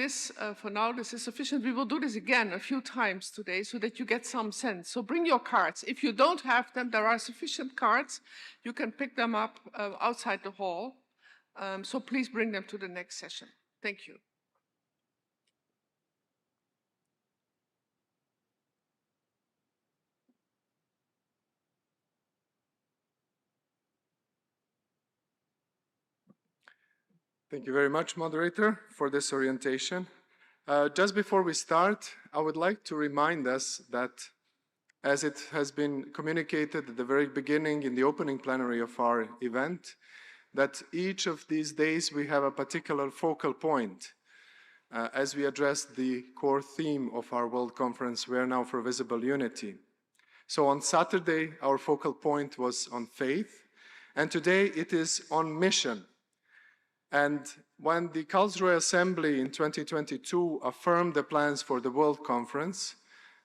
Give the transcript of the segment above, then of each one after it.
For now, this is sufficient. We will do this again a few times today so that you get some sense. So bring your cards. If you don't have them, there are sufficient cards. You can pick them up outside the hall. So please bring them to the next session. Thank you. Thank you very much, moderator, for this orientation. Just before we start, I would like to remind us that, as it has been communicated at the very beginning in the opening plenary of our event, that each of these days we have a particular focal point as we address the core theme of our World Conference, Where Now for Visible Unity. So on Saturday, our focal point was on faith, and today it is on mission. And when the Karlsruhe Assembly in 2022 affirmed the plans for the World Conference,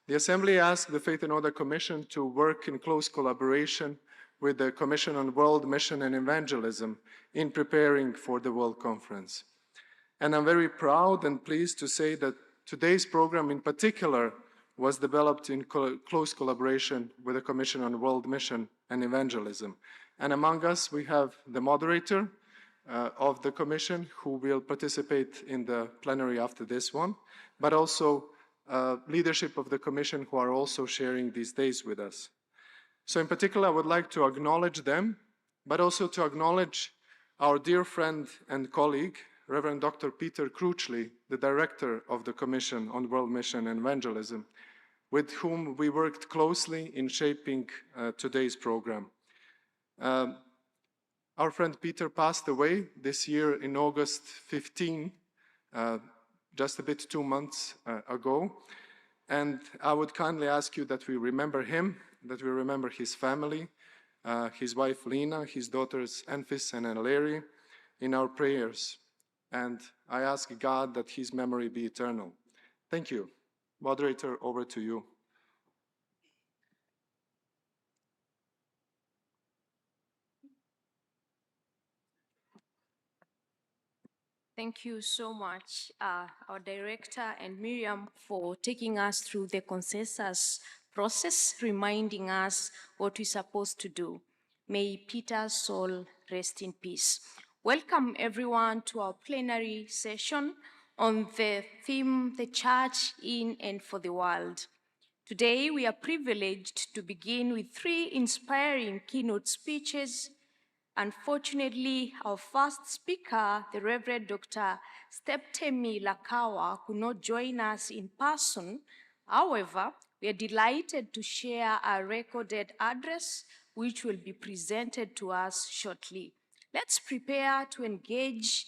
the Assembly asked the Faith and Order Commission to work in close collaboration with the Commission on World Mission and Evangelism in preparing for the World Conference. And I'm very proud and pleased to say that today's program in particular was developed in close collaboration with the Commission on World Mission and Evangelism. And among us, we have the moderator of the Commission who will participate in the plenary after this one, but also leadership of the Commission who are also sharing these days with us. So in particular, I would like to acknowledge them, but also to acknowledge our dear friend and colleague, Reverend Dr. Peter Cruchley, the director of the Commission on World Mission and Evangelism, with whom we worked closely in shaping today's program. Our friend Peter passed away this year in August 15, just a bit 2 months ago. And I would kindly ask you that we remember him, that we remember his family, his wife Lena, his daughters Enfys and Larry in our prayers. And I ask God that his memory be eternal. Thank you. Moderator, over to you. Thank you so much, our director and Miriam, for taking us through the consensus process, reminding us what we're supposed to do. May Peter's soul rest in peace. Welcome everyone to our plenary session on the theme, The Church in and for the World. Today, we are privileged to begin with 3 inspiring keynote speeches. Unfortunately, our first speaker, the Reverend Dr. Steptemi Lakawa, could not join us in person. However, we are delighted to share a recorded address which will be presented to us shortly. Let's prepare to engage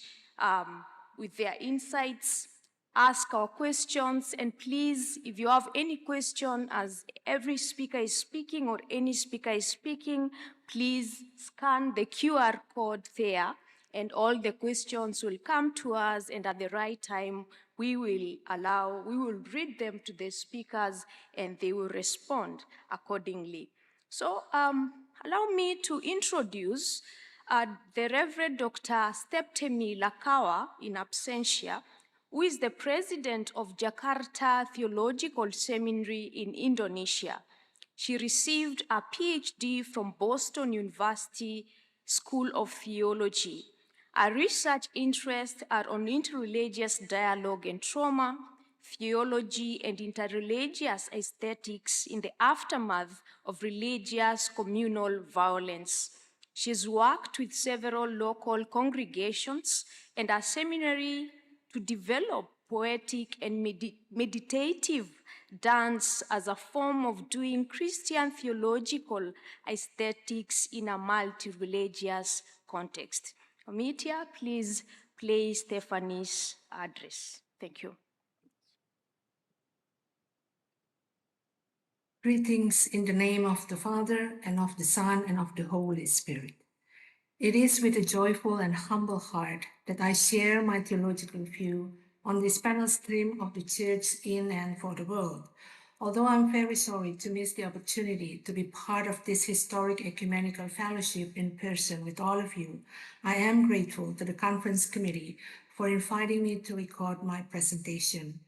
with their insights, ask our questions, and please, if you have any question as every speaker is speaking or any speaker is speaking, please scan the QR code there and all the questions will come to us, and at the right time, we will read them to the speakers and they will respond accordingly. So allow me to introduce the Reverend Dr. Steptemi Lakawa in absentia, who is the president of Jakarta Theological Seminary in Indonesia. She received a PhD from Boston University School of Theology. Her research interests are on interreligious dialogue and trauma, theology, and interreligious aesthetics in the aftermath of religious communal violence. She's worked with several local congregations and a seminary to develop poetic and meditative dance as a form of doing Christian theological aesthetics in a multi-religious context. Omitia, please play Stephanie's address. Thank you. Greetings in the name of the Father, and of the Son, and of the Holy Spirit. It is with a joyful and humble heart that I share my theological view on this panel's theme of the Church in and for the world. Although I'm very sorry to miss the opportunity to be part of this historic ecumenical fellowship in person with all of you, I am grateful to the conference committee for inviting me to record my presentation.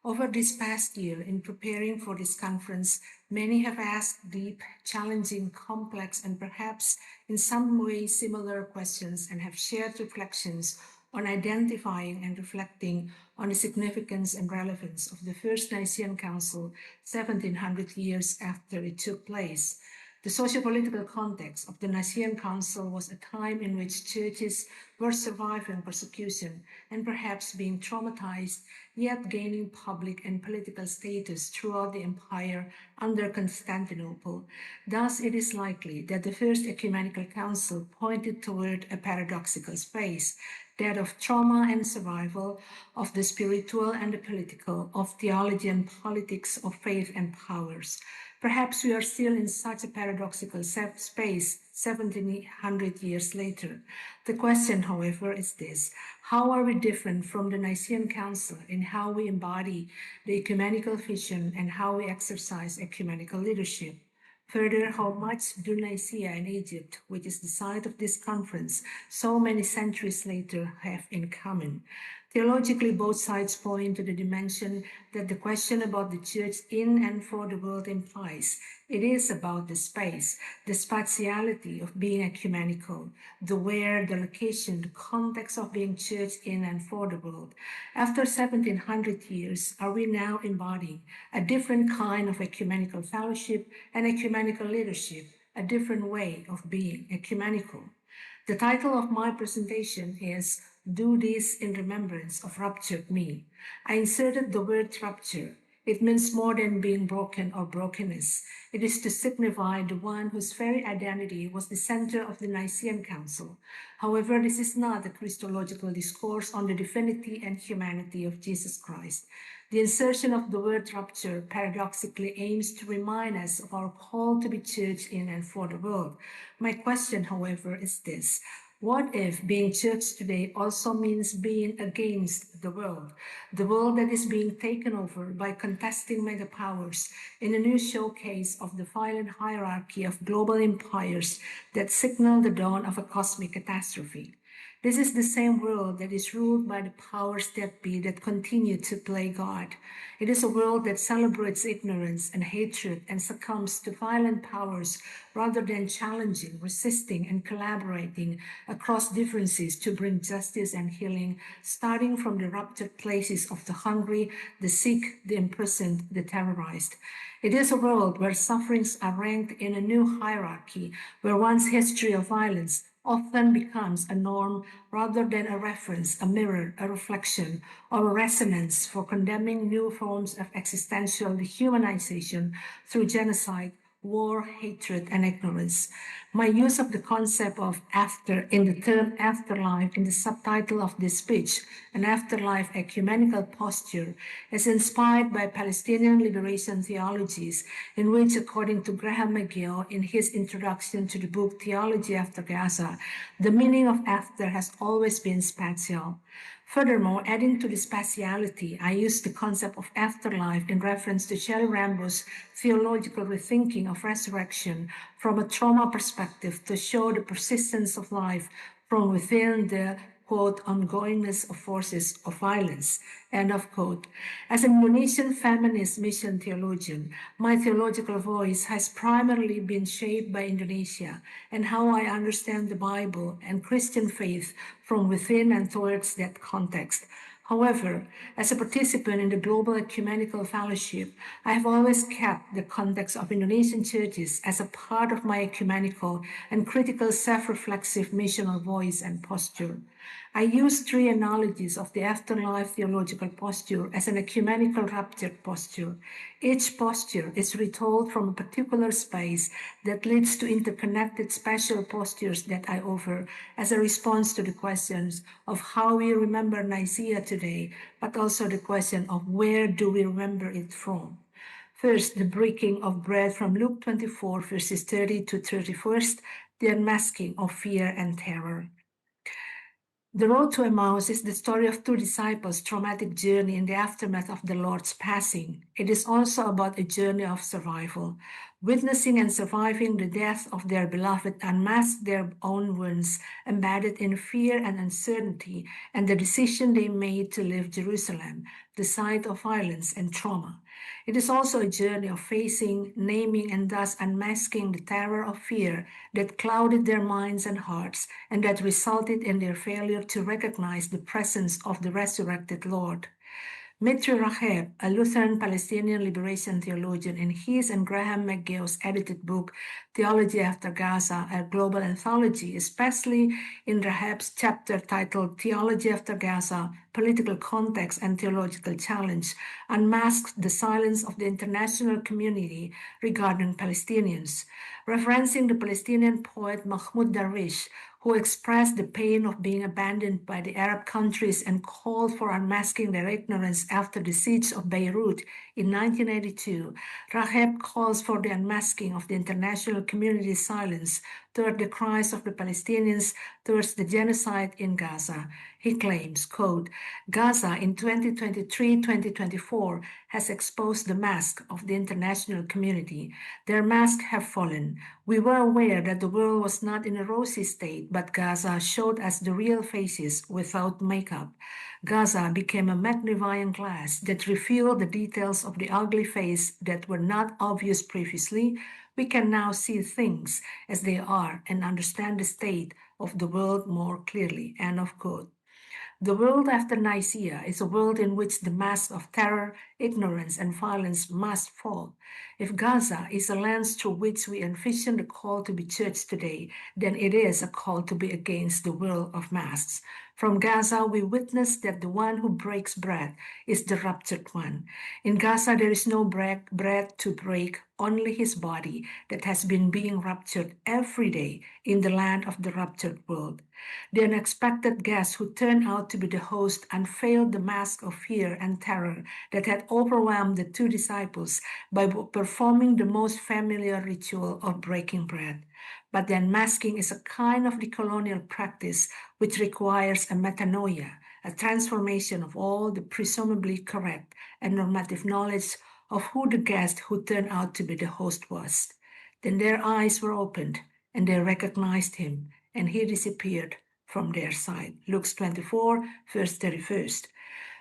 Over this past year, in preparing for this conference, many have asked deep, challenging, complex, and perhaps in some way similar questions and have shared reflections on identifying and reflecting on the significance and relevance of the First Nicene Council 1700 years after it took place. The socio-political context of the Nicene Council was a time in which churches were surviving persecution and perhaps being traumatized, yet gaining public and political status throughout the empire under Constantinople. Thus, it is likely that the First Ecumenical Council pointed toward a paradoxical space, that of trauma and survival, of the spiritual and the political, of theology and politics, of faith and powers. Perhaps we are still in such a paradoxical space 1700 years later. The question, however, is this: how are we different from the Nicene Council in how we embody the ecumenical vision and how we exercise ecumenical leadership? Further, how much do Nicaea in Egypt, which is the site of this conference, so many centuries later have in common? Theologically, both sides point to the dimension that the question about the church in and for the world implies. It is about the space, the spatiality of being ecumenical, the where, the location, the context of being church in and for the world. After 1700 years, are we now embodying a different kind of ecumenical fellowship and ecumenical leadership, a different way of being ecumenical? The title of my presentation is "Do This in Remembrance of Ruptured Me." I inserted the word rupture. It means more than being broken or brokenness. It is to signify the one whose very identity was the center of the Nicene Council. However, this is not a Christological discourse on the divinity and humanity of Jesus Christ. The insertion of the word rupture paradoxically aims to remind us of our call to be church in and for the world. My question, however, is this: what if being church today also means being against the world that is being taken over by contesting megapowers in a new showcase of the violent hierarchy of global empires that signal the dawn of a cosmic catastrophe? This is the same world that is ruled by the powers that be that continue to play God. It is a world that celebrates ignorance and hatred and succumbs to violent powers rather than challenging, resisting, and collaborating across differences to bring justice and healing, starting from the ruptured places of the hungry, the sick, the imprisoned, the terrorized. It is a world where sufferings are ranked in a new hierarchy, where one's history of violence often becomes a norm rather than a reference, a mirror, a reflection, or a resonance for condemning new forms of existential dehumanization through genocide, war, hatred, and ignorance. My use of the concept of after in the term afterlife in the subtitle of this speech, an afterlife ecumenical posture, is inspired by Palestinian liberation theologies, in which, according to Graham McGill in his introduction to the book Theology After Gaza, the meaning of after has always been spatial. Furthermore, adding to the spatiality, I use the concept of afterlife in reference to Shelley Rambo's theological rethinking of resurrection from a trauma perspective to show the persistence of life from within the, quote, ongoingness of forces of violence, end of quote. As an Indonesian feminist mission theologian, my theological voice has primarily been shaped by Indonesia and how I understand the Bible and Christian faith from within and towards that context. However, as a participant in the Global Ecumenical Fellowship, I have always kept the context of Indonesian churches as a part of my ecumenical and critical self-reflexive missional voice and posture. I use three analogies of the afterlife theological posture as an ecumenical ruptured posture. Each posture is retold from a particular space that leads to interconnected special postures that I offer as a response to the questions of how we remember Nicaea today, but also the question of where do we remember it from. First, the breaking of bread from Luke 24, verses 30 to 31st, the unmasking of fear and terror. The road to Emmaus is the story of two disciples' traumatic journey in the aftermath of the Lord's passing. It is also about a journey of survival. Witnessing and surviving the death of their beloved unmasked their own wounds, embedded in fear and uncertainty, and the decision they made to leave Jerusalem, the site of violence and trauma. It is also a journey of facing, naming, and thus unmasking the terror of fear that clouded their minds and hearts, and that resulted in their failure to recognize the presence of the resurrected Lord. Mitri Raheb, a Lutheran Palestinian liberation theologian, in his and Graham McGill's edited book, Theology After Gaza, a global anthology, especially in Raheb's chapter titled Theology After Gaza, Political Context and Theological Challenge, unmasked the silence of the international community regarding Palestinians. Referencing the Palestinian poet Mahmoud Darwish, who expressed the pain of being abandoned by the Arab countries and called for unmasking their ignorance after the siege of Beirut in 1982, Raheb calls for the unmasking of the international community's silence toward the cries of the Palestinians towards the genocide in Gaza. He claims, quote, Gaza in 2023-2024 has exposed the mask of the international community. Their masks have fallen. We were aware that the world was not in a rosy state, but Gaza showed us the real faces without makeup. Gaza became a magnifying glass that revealed the details of the ugly face that were not obvious previously. We can now see things as they are and understand the state of the world more clearly. End of quote. The world after Nicaea is a world in which the mask of terror, ignorance, and violence must fall. If Gaza is a lens through which we envision the call to be church today, then it is a call to be against the world of masks. From Gaza, we witness that the one who breaks bread is the raptured one. In Gaza, there is no bread to break, only his body that has been being raptured every day in the land of the raptured world. The unexpected guest who turned out to be the host unveiled the mask of fear and terror that had overwhelmed the two disciples by performing the most familiar ritual of breaking bread. But the unmasking is a kind of decolonial practice which requires a metanoia, a transformation of all the presumably correct and normative knowledge of who the guest who turned out to be the host was. Then their eyes were opened, and they recognized him, and he disappeared from their sight. Luke 24, verse 31.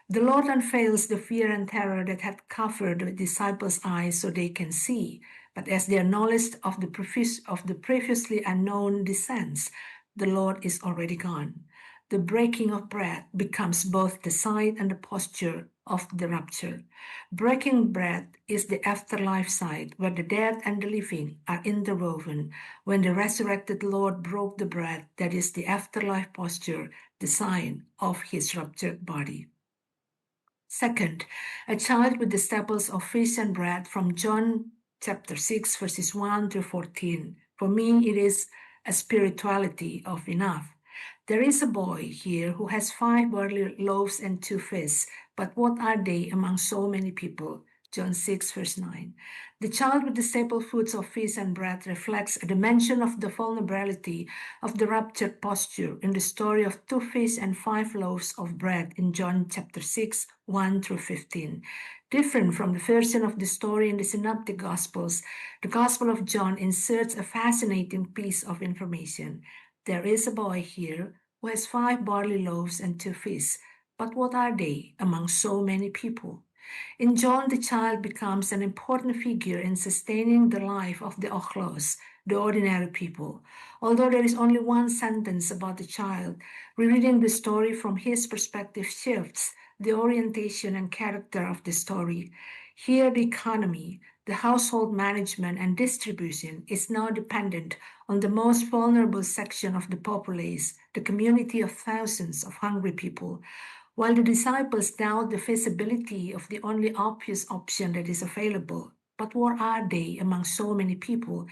The Lord unveils the fear and terror that had covered the disciples' eyes so they can see, but as their knowledge of the previously unknown descends, the Lord is already gone. The breaking of bread becomes both the sign and the posture of the rapture. Breaking bread is the afterlife side where the dead and the living are interwoven. When the resurrected Lord broke the bread, that is the afterlife posture, the sign of his raptured body. Second, a child with the staples of fish and bread from John chapter 6, verses 1 to 14. For me, it is a spirituality of enough. There is a boy here who has 5 barley loaves and 2 fish, but what are they among so many people? John 6, verse 9. The child with the staple foods of fish and bread reflects a dimension of the vulnerability of the raptured posture in the story of 2 fish and 5 loaves of bread in John chapter 6, 1 through 15. Different from the version of the story in the Synoptic Gospels, the Gospel of John inserts a fascinating piece of information. There is a boy here who has 5 barley loaves and 2 fish, but what are they among so many people? In John, the child becomes an important figure in sustaining the life of the ochlos, the ordinary people. Although there is only one sentence about the child, rereading the story from his perspective shifts the orientation and character of the story. Here, the economy, the household management and distribution is now dependent on the most vulnerable section of the populace, the community of thousands of hungry people. While the disciples doubt the feasibility of the only obvious option that is available, but what are they among so many people?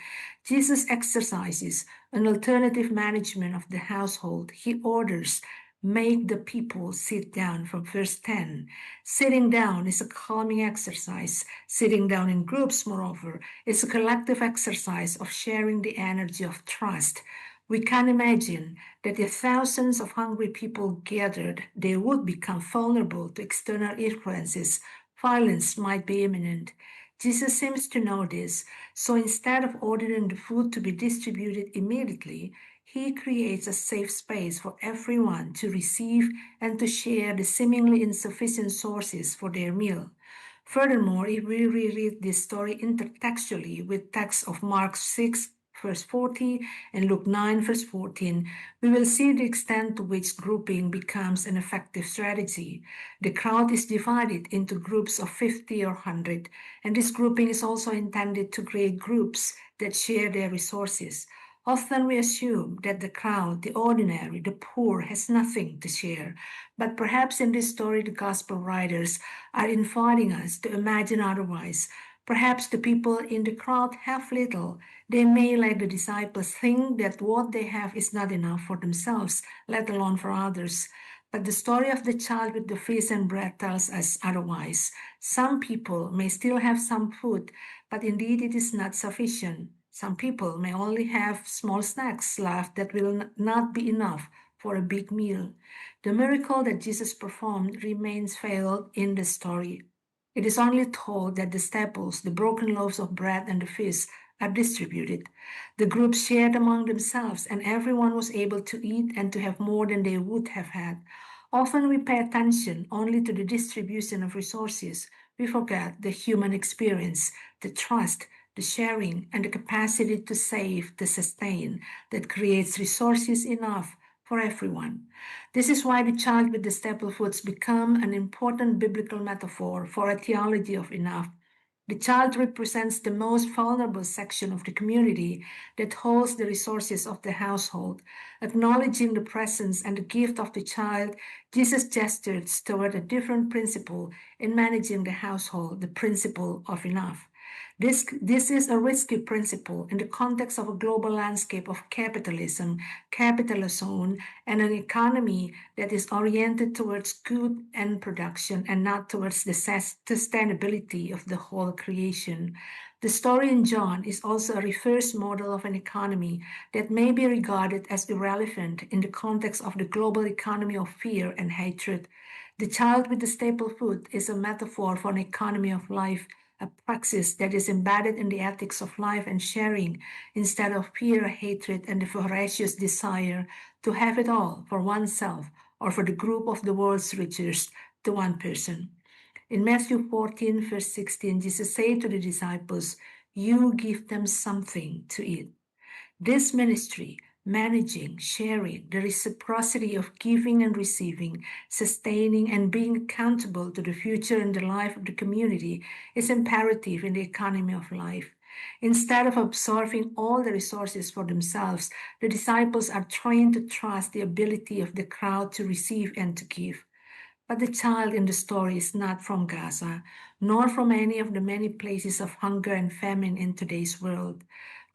Jesus exercises an alternative management of the household. He orders, make the people sit down from verse 10. Sitting down is a calming exercise. Sitting down in groups, moreover, is a collective exercise of sharing the energy of trust. We can imagine that if thousands of hungry people gathered, they would become vulnerable to external influences. Violence might be imminent. Jesus seems to know this, so instead of ordering the food to be distributed immediately, he creates a safe space for everyone to receive and to share the seemingly insufficient sources for their meal. Furthermore, if we reread this story intertextually with texts of Mark 6, verse 40 and Luke 9, verse 14, we will see the extent to which grouping becomes an effective strategy. The crowd is divided into groups of 50 or 100, and this grouping is also intended to create groups that share their resources. Often we assume that the crowd, the ordinary, the poor, has nothing to share. But perhaps in this story, the gospel writers are inviting us to imagine otherwise. Perhaps the people in the crowd have little. They may, like the disciples, think that what they have is not enough for themselves, let alone for others. But the story of the child with the fish and bread tells us otherwise. Some people may still have some food, but indeed it is not sufficient. Some people may only have small snacks left that will not be enough for a big meal. The miracle that Jesus performed remains veiled in the story. It is only told that the staples, the broken loaves of bread and the fish, are distributed. The groups shared among themselves, and everyone was able to eat and to have more than they would have had. Often we pay attention only to the distribution of resources. We forget the human experience, the trust, the sharing, and the capacity to save, to sustain, that creates resources enough for everyone. This is why the child with the staple foods become an important biblical metaphor for a theology of enough. The child represents the most vulnerable section of the community that holds the resources of the household. Acknowledging the presence and the gift of the child, Jesus gestures toward a different principle in managing the household, the principle of enough. This is a risky principle in the context of a global landscape of capitalism, capitalism, and an economy that is oriented towards good and production and not towards the sustainability of the whole creation. The story in John is also a reverse model of an economy that may be regarded as irrelevant in the context of the global economy of fear and hatred. The child with the staple food is a metaphor for an economy of life, a praxis that is embedded in the ethics of life and sharing instead of fear, hatred, and the voracious desire to have it all for oneself or for the group of the world's richest to one person. In Matthew 14, verse 16, Jesus said to the disciples, "You give them something to eat." This ministry, managing, sharing, the reciprocity of giving and receiving, sustaining and being accountable to the future and the life of the community is imperative in the economy of life. Instead of absorbing all the resources for themselves, the disciples are trained to trust the ability of the crowd to receive and to give. But the child in the story is not from Gaza, nor from any of the many places of hunger and famine in today's world.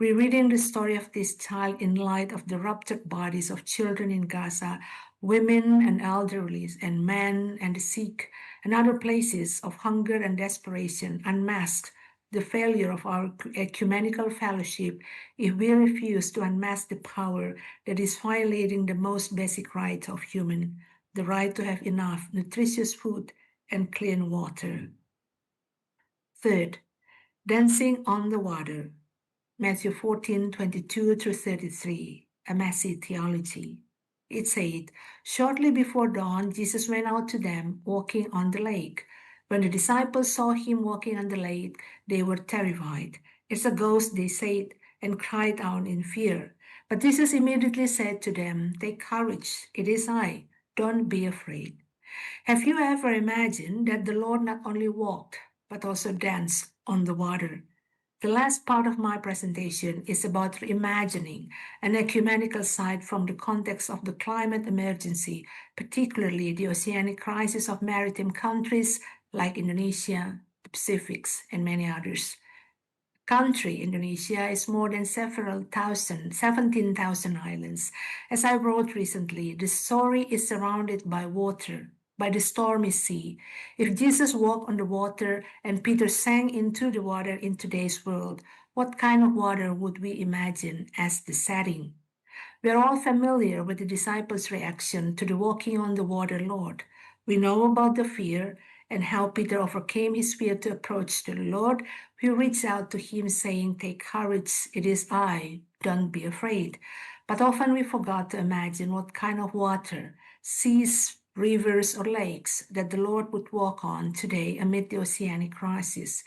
Rereading the story of this child in light of the ruptured bodies of children in Gaza, women and elderly, and men and the sick, and other places of hunger and desperation unmasks the failure of our ecumenical fellowship if we refuse to unmask the power that is violating the most basic right of human, the right to have enough nutritious food and clean water. Third, dancing on the water. Matthew 14, 22 through 33, a messy theology. It said, "Shortly before dawn, Jesus went out to them, walking on the lake. When the disciples saw him walking on the lake, they were terrified. 'It's a ghost,' they said, and cried out in fear. But Jesus immediately said to them, 'Take courage, it is I. Don't be afraid.'" Have you ever imagined that the Lord not only walked, but also danced on the water? The last part of my presentation is about reimagining an ecumenical site from the context of the climate emergency, particularly the oceanic crisis of maritime countries like Indonesia, the Pacifics, and many others. Country Indonesia is more than 17,000 islands. As I wrote recently, the story is surrounded by water, by the stormy sea. If Jesus walked on the water and Peter sank into the water in today's world, what kind of water would we imagine as the setting? We are all familiar with the disciples' reaction to the walking on the water Lord. We know about the fear and how Peter overcame his fear to approach the Lord, who reached out to him saying, "Take courage, it is I, don't be afraid." But often we forgot to imagine what kind of water, seas, rivers, or lakes that the Lord would walk on today amid the oceanic crisis.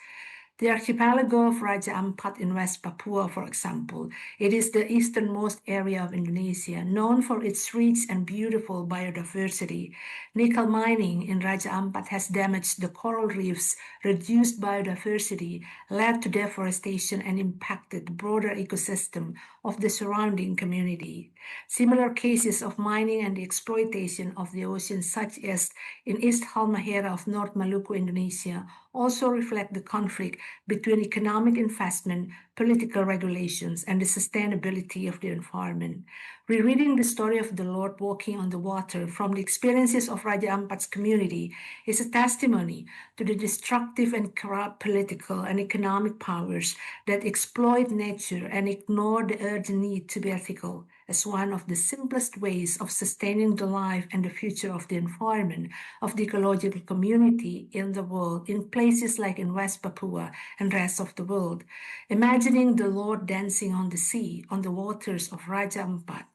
The archipelago of Raja Ampat in West Papua, for example, it is the easternmost area of Indonesia, known for its rich and beautiful biodiversity. Nickel mining in Raja Ampat has damaged the coral reefs, reduced biodiversity, led to deforestation, and impacted the broader ecosystem of the surrounding community. Similar cases of mining and the exploitation of the ocean, such as in East Halmahera of North Maluku, Indonesia, also reflect the conflict between economic investment, political regulations, and the sustainability of the environment. Rereading the story of the Lord walking on the water from the experiences of Raja Ampat's community is a testimony to the destructive and corrupt political and economic powers that exploit nature and ignore the urgent need to be ethical as one of the simplest ways of sustaining the life and the future of the environment, of the ecological community in the world, in places like in West Papua and rest of the world. Imagining the Lord dancing on the sea, on the waters of Raja Ampat,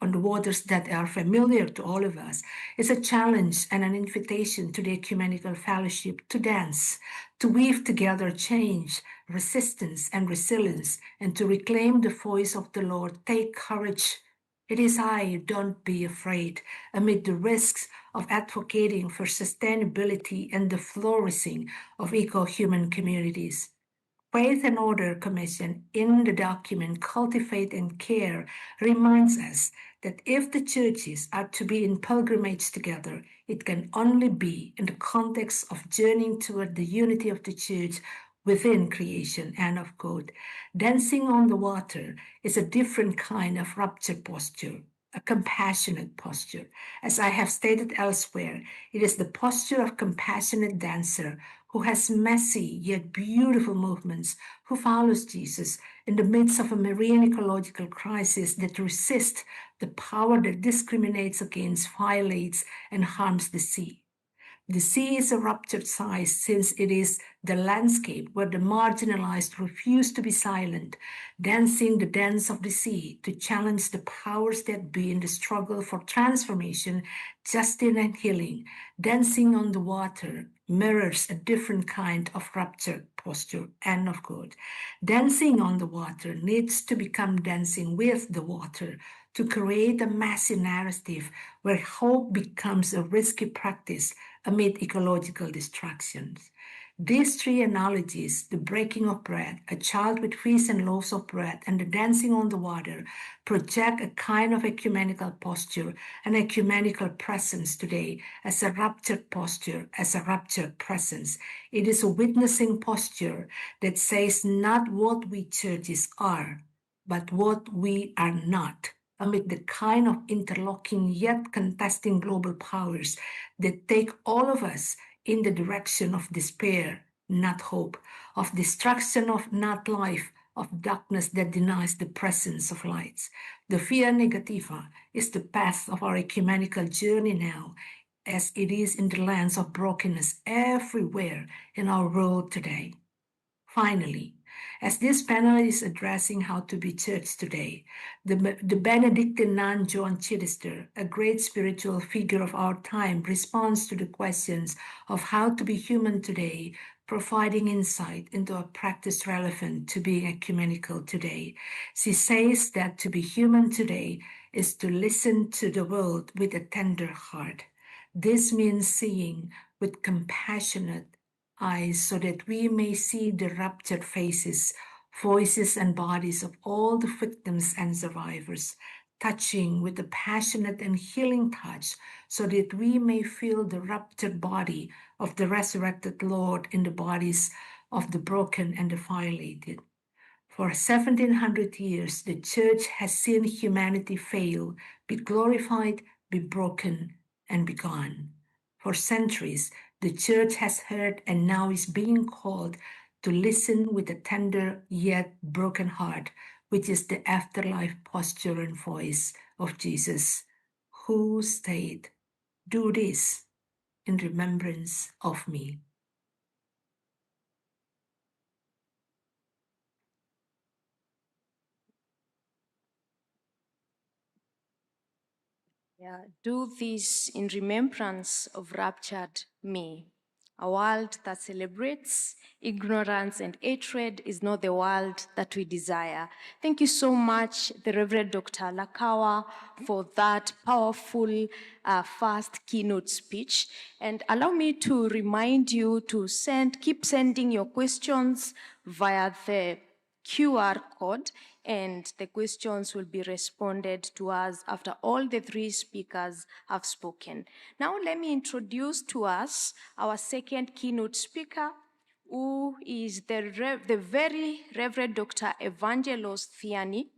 on the waters that are familiar to all of us, is a challenge and an invitation to the ecumenical fellowship to dance, to weave together change, resistance, and resilience, and to reclaim the voice of the Lord. Take courage. It is I, don't be afraid, amid the risks of advocating for sustainability and the flourishing of eco-human communities. Faith and Order Commission in the document Cultivate and Care reminds us that if the churches are to be in pilgrimage together, it can only be in the context of journeying toward the unity of the church within creation. End of quote. Dancing on the water is a different kind of rupture posture, a compassionate posture. As I have stated elsewhere, it is the posture of compassionate dancer who has messy yet beautiful movements, who follows Jesus in the midst of a marine ecological crisis that resists the power that discriminates against, violates, and harms the sea. The sea is a ruptured size since it is the landscape where the marginalized refuse to be silent, dancing the dance of the sea to challenge the powers that be in the struggle for transformation, justice, and healing. Dancing on the water mirrors a different kind of ruptured posture. End of quote. Dancing on the water needs to become dancing with the water to create a massive narrative where hope becomes a risky practice amid ecological distractions. These three analogies, the breaking of bread, a child with fish and loaves of bread, and the dancing on the water, project a kind of ecumenical posture, an ecumenical presence today as a ruptured posture, as a ruptured presence. It is a witnessing posture that says not what we churches are, but what we are not, amid the kind of interlocking yet contesting global powers that take all of us in the direction of despair, not hope, of destruction, of not life, of darkness that denies the presence of lights. The via negativa is the path of our ecumenical journey now, as it is in the lands of brokenness everywhere in our world today. Finally, as this panel is addressing how to be church today, the Benedictine nun Joan Chittister, a great spiritual figure of our time, responds to the questions of how to be human today, providing insight into a practice relevant to being ecumenical today. She says that to be human today is to listen to the world with a tender heart. This means seeing with compassionate eyes so that we may see the ruptured faces, voices, and bodies of all the victims and survivors, touching with a passionate and healing touch so that we may feel the ruptured body of the resurrected Lord in the bodies of the broken and the violated. For 1700 years, the church has seen humanity fail, be glorified, be broken, and be gone. For centuries, the church has heard and now is being called to listen with a tender yet broken heart, which is the afterlife posture and voice of Jesus, who said, "Do this in remembrance of me." Yeah, do this in remembrance of raptured me. A world that celebrates ignorance and hatred is not the world that we desire. Thank you so much, the Reverend Dr. Lakawa, for that powerful first keynote speech. And allow me to remind you to keep sending your questions via the QR code, and the questions will be responded to us after all the three speakers have spoken. Now let me introduce to us our second keynote speaker, who is the very Reverend Dr. Evangelos Thiani.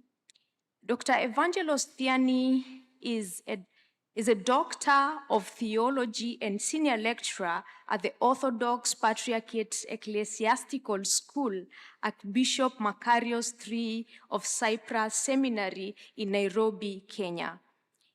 Dr. Evangelos Thiani is a doctor of theology and senior lecturer at the Orthodox Patriarchate Ecclesiastical School at Bishop Makarios III of Cyprus Seminary in Nairobi, Kenya.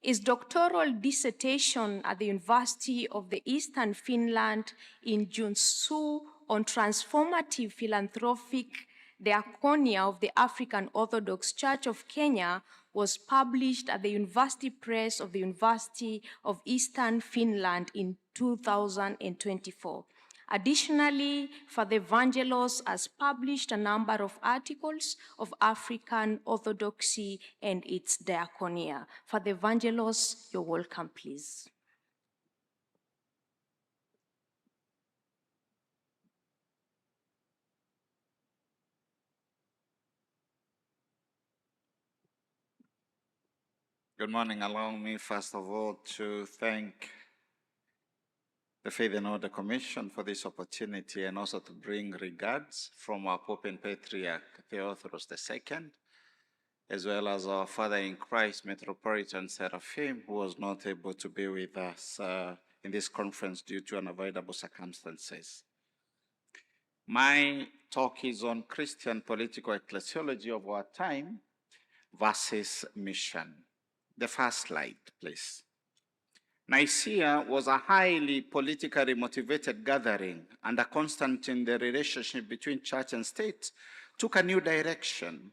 His doctoral dissertation at the University of the Eastern Finland in Joensuu on transformative philanthropic diaconia of the African Orthodox Church of Kenya was published at the University Press of the University of Eastern Finland in 2024. Additionally, Father Evangelos has published a number of articles of African Orthodoxy and its diaconia. Father Evangelos, you're welcome, please. Good morning. Allow me, first of all, to thank the Faith and Order Commission for this opportunity, and also to bring regards from our Pope and Patriarch Theophilus II, as well as our Father in Christ, Metropolitan Seraphim, who was not able to be with us in this conference due to unavoidable circumstances. My talk is on Christian political ecclesiology of our time versus mission. The first slide, please. Nicaea was a highly politically motivated gathering, and a constant in the relationship between church and state took a new direction.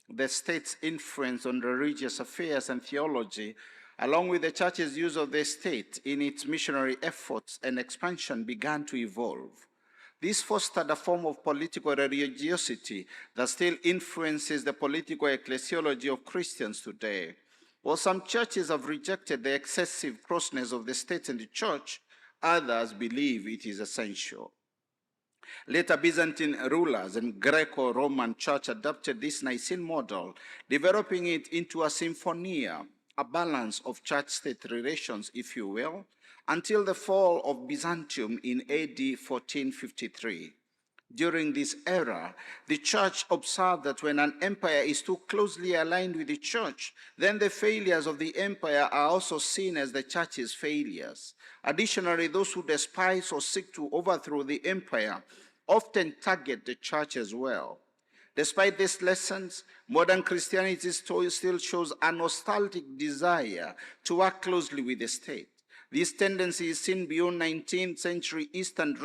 The state's influence on religious affairs and theology, along with the church's use of the state in its missionary efforts and expansion, began to evolve. This fostered a form of political religiosity that still influences the political ecclesiology of Christians today. While some churches have rejected the excessive closeness of the state and the church, others believe it is essential. Later Byzantine rulers and Greco-Roman Church adopted this Nicene model, developing it into a symphonia, a balance of church-state relations, if you will, until the fall of Byzantium in AD 1453. During this era, the church observed that when an empire is too closely aligned with the church, then the failures of the empire are also seen as the church's failures. Additionally, those who despise or seek to overthrow the empire often target the church as well. Despite these lessons, modern Christianity still shows a nostalgic desire to work closely with the state. This tendency is seen beyond 19th century Eastern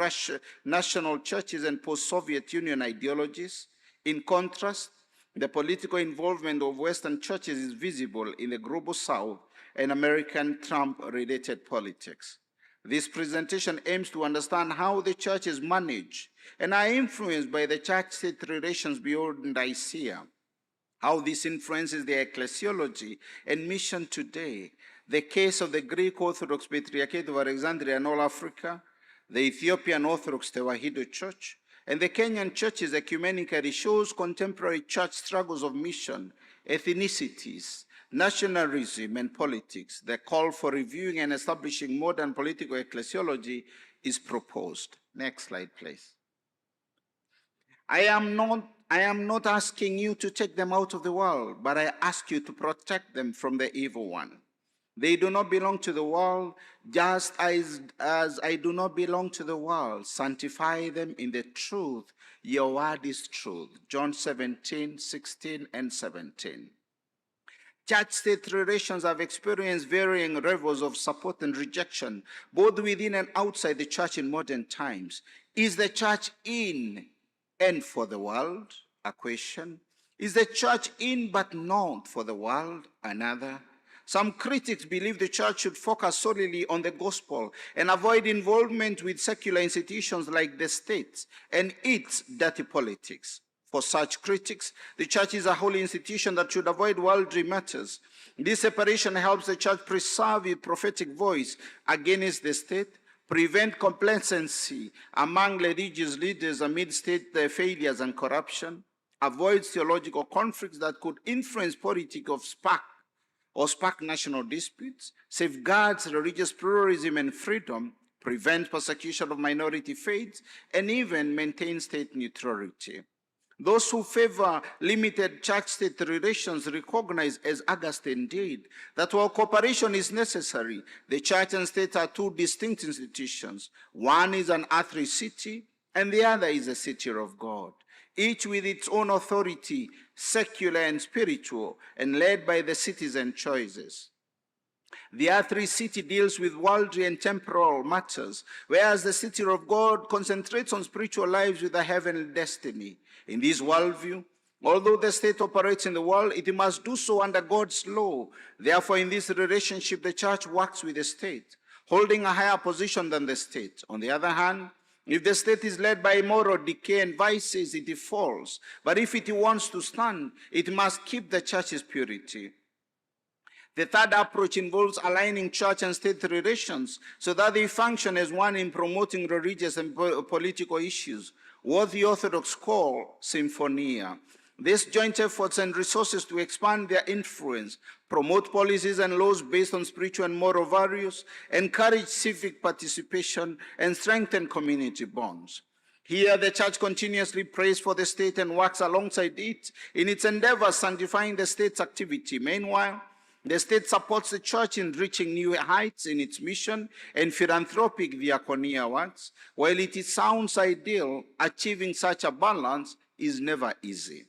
national churches and post-Soviet Union ideologies. In contrast, the political involvement of Western churches is visible in the global South and American Trump-related politics. This presentation aims to understand how the churches manage and are influenced by the church-state relations beyond Nicaea, how this influences their ecclesiology and mission today, the case of the Greek Orthodox Patriarchate of Alexandria and all Africa, the Ethiopian Orthodox Tewahedo Church, and the Kenyan churches ecumenically shows contemporary church struggles of mission, ethnicities, nationalism, and politics. The call for reviewing and establishing modern political ecclesiology is proposed. Next slide, please. I am not asking you to take them out of the world, but I ask you to protect them from the evil one. They do not belong to the world, just as I do not belong to the world. Sanctify them in the truth. Your word is truth. John 17, 16, and 17. Church-state relations have experienced varying levels of support and rejection, both within and outside the church in modern times. Is the church in and for the world? A question. Is the church in but not for the world? Another. Some critics believe the church should focus solely on the gospel and avoid involvement with secular institutions like the state and its dirty politics. For such critics, the church is a holy institution that should avoid worldly matters. This separation helps the church preserve its prophetic voice against the state, prevent complacency among religious leaders amid state failures and corruption, avoids theological conflicts that could influence politics of spark national disputes, safeguards religious pluralism and freedom, prevents persecution of minority faiths, and even maintains state neutrality. Those who favor limited church-state relations recognize, as Augustine did, that while cooperation is necessary, the church and state are two distinct institutions. One is an earthly city, and the other is a city of God, each with its own authority, secular and spiritual, and led by the citizen choices. The earthly city deals with worldly and temporal matters, whereas the city of God concentrates on spiritual lives with a heavenly destiny. In this worldview, although the state operates in the world, it must do so under God's law. Therefore, in this relationship, the church works with the state, holding a higher position than the state. On the other hand, if the state is led by moral decay and vices, it falls. But if it wants to stand, it must keep the church's purity. The third approach involves aligning church and state relations so that they function as one in promoting religious and political issues, what the Orthodox call symphonia. These joint efforts and resources to expand their influence, promote policies and laws based on spiritual and moral values, encourage civic participation, and strengthen community bonds. Here, the church continuously prays for the state and works alongside it in its endeavors, sanctifying the state's activity. Meanwhile, the state supports the church in reaching new heights in its mission and philanthropic diaconia works. While it sounds ideal, achieving such a balance is never easy.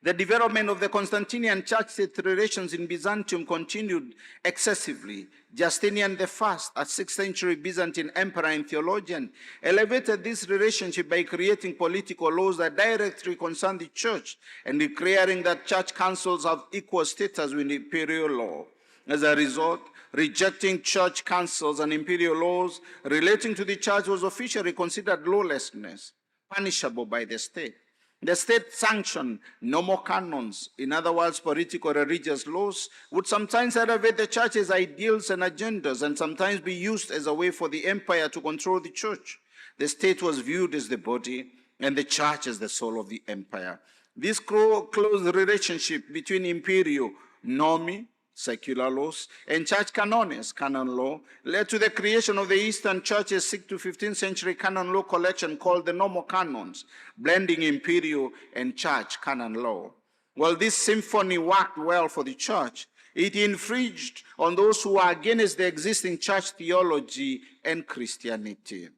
The development of the Constantinian church-state relations in Byzantium continued excessively. Justinian I, a 6th century Byzantine emperor and theologian, elevated this relationship by creating political laws that directly concern the church and declaring that church councils have equal status with imperial law. As a result, rejecting church councils and imperial laws relating to the church was officially considered lawlessness, punishable by the state. The state sanctioned normal canons, in other words, political or religious laws, would sometimes elevate the church's ideals and agendas and sometimes be used as a way for the empire to control the church. The state was viewed as the body and the church as the soul of the empire. This close relationship between imperial normi, secular laws, and church canones, canon law, led to the creation of the Eastern Church's 6th to 15th century canon law collection called the Normal Canons, blending imperial and church canon law. While this symphony worked well for the church, it infringed on those who were against the existing church theology and Christianity.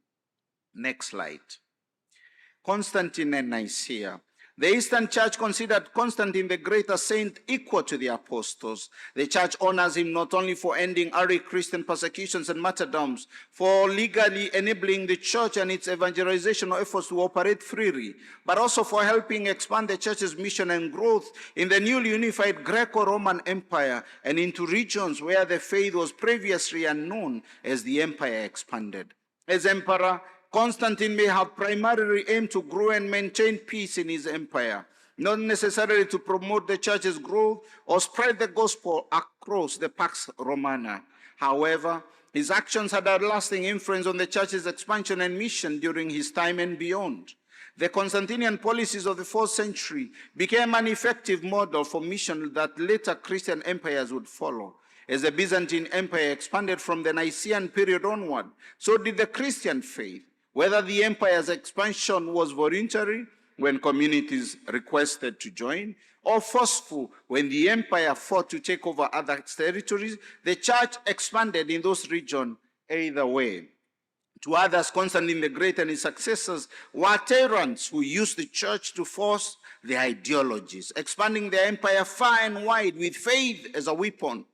Next slide. Constantine and Nicaea. The Eastern Church considered Constantine the Great a saint equal to the apostles. The Church honors him not only for ending early Christian persecutions and martyrdoms, for legally enabling the Church and its evangelization efforts to operate freely, but also for helping expand the Church's mission and growth in the newly unified Greco-Roman Empire and into regions where the faith was previously unknown as the empire expanded. As emperor, Constantine may have primarily aimed to grow and maintain peace in his empire, not necessarily to promote the church's growth or spread the gospel across the Pax Romana. However, his actions had a lasting influence on the church's expansion and mission during his time and beyond. The Constantinian policies of the 4th century became an effective model for mission that later Christian empires would follow. As the Byzantine Empire expanded from the Nicene period onward, so did the Christian faith. Whether the empire's expansion was voluntary when communities requested to join, or forceful when the empire fought to take over other territories. The church expanded in those regions either way. To others, Constantine the Great and his successors were tyrants who used the church to force their ideologies, expanding their empire far and wide with faith as a weapon.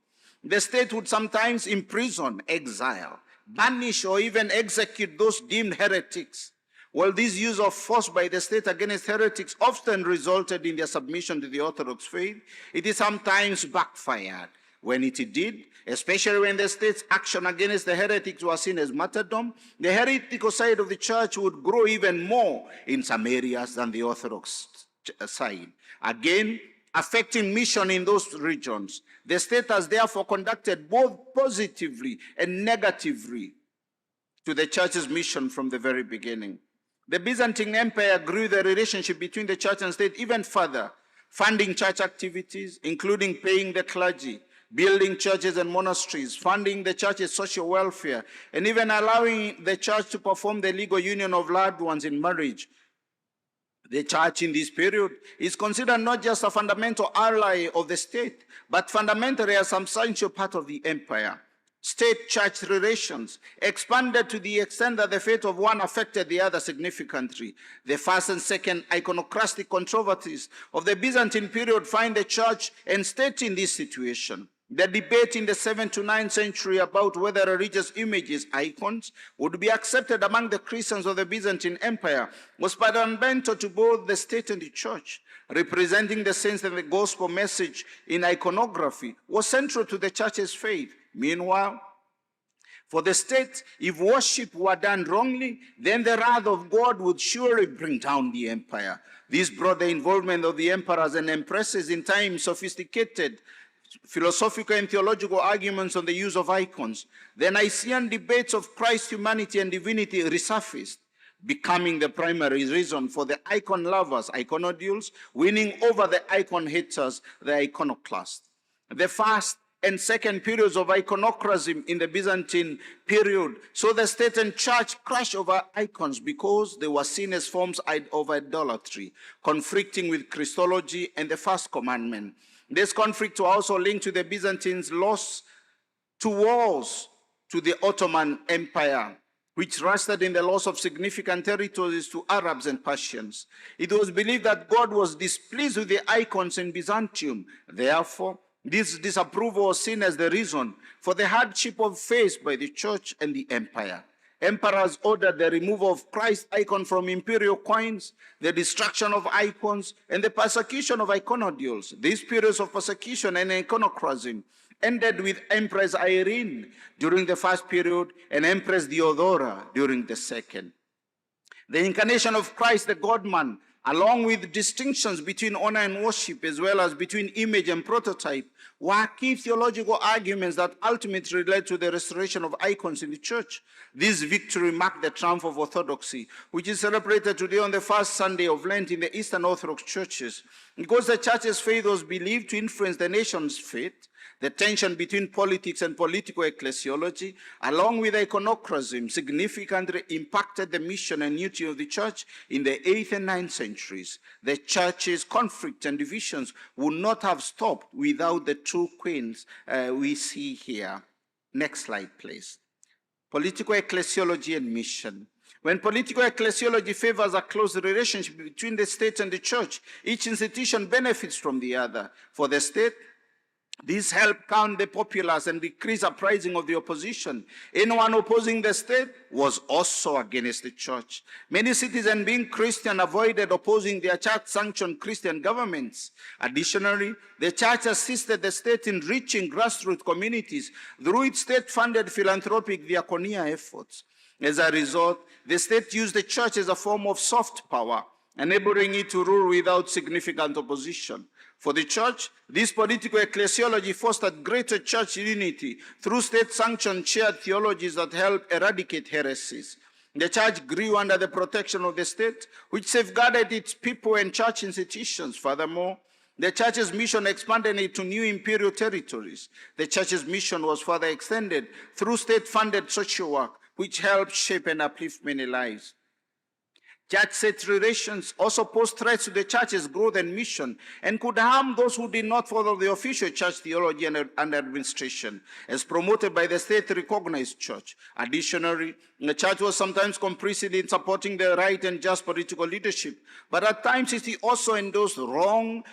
The state would sometimes imprison, exile, banish, or even execute those deemed heretics. While this use of force by the state against heretics often resulted in their submission to the Orthodox faith, it is sometimes backfired. When it did, especially when the state's action against the heretics was seen as martyrdom, the heretical side of the church would grow even more in some areas than the Orthodox side, again affecting mission in those regions. The state has therefore conducted both positively and negatively to the church's mission from the very beginning. The Byzantine Empire grew the relationship between the church and state even further, funding church activities, including paying the clergy, building churches and monasteries, funding the church's social welfare, and even allowing the church to perform the legal union of loved ones in marriage. The church in this period is considered not just a fundamental ally of the state, but fundamentally a substantial part of the empire. State-church relations expanded to the extent that the fate of one affected the other significantly. The first and second iconoclastic controversies of the Byzantine period find the church and state in this situation. The debate in the 7th to 9th century about whether religious images, icons, would be accepted among the Christians of the Byzantine Empire was fundamental to both the state and the church. Representing the saints and the gospel message in iconography was central to the church's faith. Meanwhile, for the state, if worship were done wrongly, then the wrath of God would surely bring down the empire. This brought the involvement of the emperors and empresses in time sophisticated philosophical and theological arguments on the use of icons. The Nicene debates of Christ's humanity and divinity resurfaced, becoming the primary reason for the icon lovers, iconodules, winning over the icon haters, the iconoclasts. The first and second periods of iconoclasm in the Byzantine period saw the state and church crash over icons because they were seen as forms of idolatry, conflicting with Christology and the first commandment. This conflict was also linked to the Byzantines' loss to wars to the Ottoman Empire, which rested in the loss of significant territories to Arabs and Persians. It was believed that God was displeased with the icons in Byzantium. Therefore, this disapproval was seen as the reason for the hardship of faith by the church and the empire. Emperors ordered the removal of Christ's icon from imperial coins, the destruction of icons, and the persecution of iconodules. These periods of persecution and iconoclasm ended with Empress Irene during the first period and Empress Theodora during the second. The incarnation of Christ, the God-man, along with distinctions between honor and worship, as well as between image and prototype, were key theological arguments that ultimately led to the restoration of icons in the church. This victory marked the triumph of orthodoxy, which is celebrated today on the first Sunday of Lent in the Eastern Orthodox churches. Because the church's faith was believed to influence the nation's faith, the tension between politics and political ecclesiology, along with iconoclasm, significantly impacted the mission and unity of the church in the 8th and 9th centuries. The church's conflict and divisions would not have stopped without the two queens we see here. Next slide, please. Political ecclesiology and mission. When political ecclesiology favors a close relationship between the state and the church, each institution benefits from the other. For the state, this helped calm the populace and decrease uprising of the opposition. Anyone opposing the state was also against the church. Many citizens, being Christian, avoided opposing their church-sanctioned Christian governments. Additionally, the church assisted the state in reaching grassroots communities through its state-funded philanthropic diaconia efforts. As a result, the state used the church as a form of soft power, enabling it to rule without significant opposition. For the church, this political ecclesiology fostered greater church unity through state-sanctioned shared theologies that helped eradicate heresies. The church grew under the protection of the state, which safeguarded its people and church institutions. Furthermore, the church's mission expanded into new imperial territories. The church's mission was further extended through state-funded social work, which helped shape and uplift many lives. Church-state relations also pose threats to the church's growth and mission and could harm those who did not follow the official church theology and administration as promoted by the state-recognized church. Additionally, the church was sometimes complicit in supporting the right and just political leadership, but at times it also endorsed wrong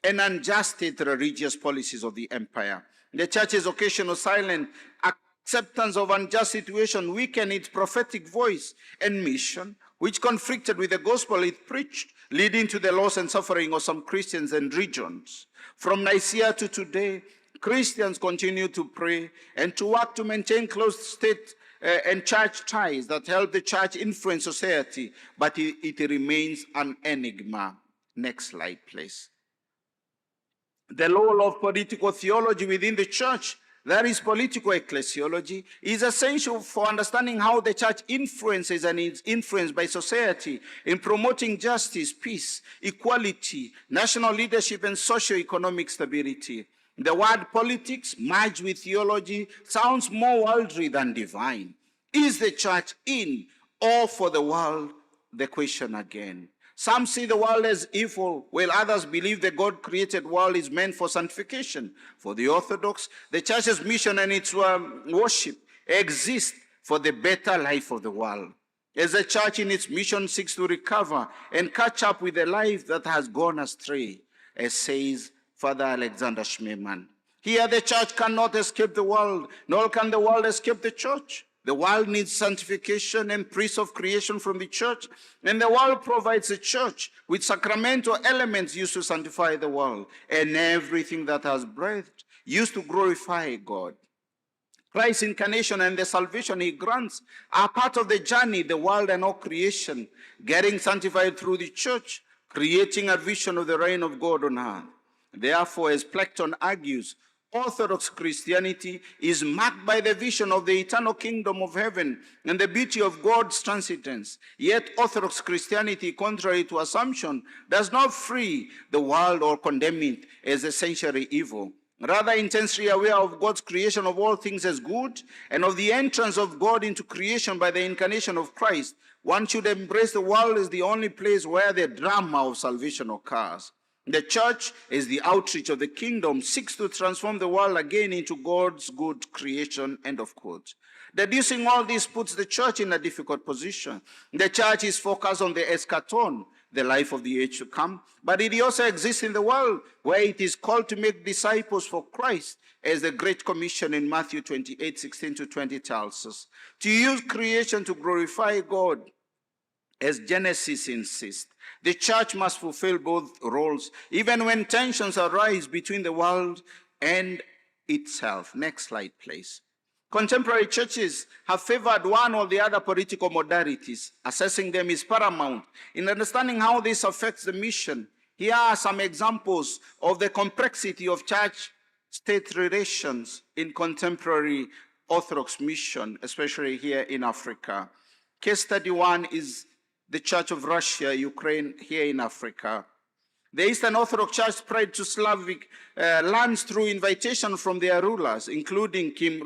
and unjust religious policies of the empire. The church's occasional silent acceptance of unjust situation weakened its prophetic voice and mission, which conflicted with the gospel it preached, leading to the loss and suffering of some Christians and regions. From Nicaea to today, Christians continue to pray and to work to maintain close state and church ties that help the church influence society, but it remains an enigma. Next slide, please. The role of political theology within the church, that is political ecclesiology, is essential for understanding how the church influences and is influenced by society in promoting justice, peace, equality, national leadership, and socio-economic stability. The word politics merged with theology sounds more worldly than divine. Is the church in or for the world? The question again. Some see the world as evil, while others believe the God-created world is meant for sanctification. For the Orthodox, the church's mission and its worship exist for the better life of the world. As the church in its mission seeks to recover and catch up with the life that has gone astray, as says Father Alexander Schmemann. Here the church cannot escape the world, nor can the world escape the church. The world needs sanctification and priest of creation from the church, and the world provides the church with sacramental elements used to sanctify the world, and everything that has breath used to glorify God. Christ's incarnation and the salvation he grants are part of the journey, the world and all creation, getting sanctified through the church, creating a vision of the reign of God on earth. Therefore, as Platon argues, Orthodox Christianity is marked by the vision of the eternal kingdom of heaven and the beauty of God's transcendence. Yet Orthodox Christianity, contrary to assumption, does not free the world or condemn it as essentially evil. Rather, intensely aware of God's creation of all things as good and of the entrance of God into creation by the incarnation of Christ, one should embrace the world as the only place where the drama of salvation occurs. The church, as the outreach of the kingdom, seeks to transform the world again into God's good creation, end of quote. Deducing all this puts the church in a difficult position. The church is focused on the eschaton, the life of the age to come, but it also exists in the world where it is called to make disciples for Christ, as the Great Commission in Matthew 28:16-20 tells us. To use creation to glorify God, as Genesis insists. The church must fulfill both roles, even when tensions arise between the world and itself. Next slide, please. Contemporary churches have favored one or the other political modalities. Assessing them is paramount in understanding how this affects the mission. Here are some examples of the complexity of church-state relations in contemporary Orthodox mission, especially here in Africa. Case study one is the Church of Russia, Ukraine, here in Africa. The Eastern Orthodox Church spread to Slavic lands through invitation from their rulers, including King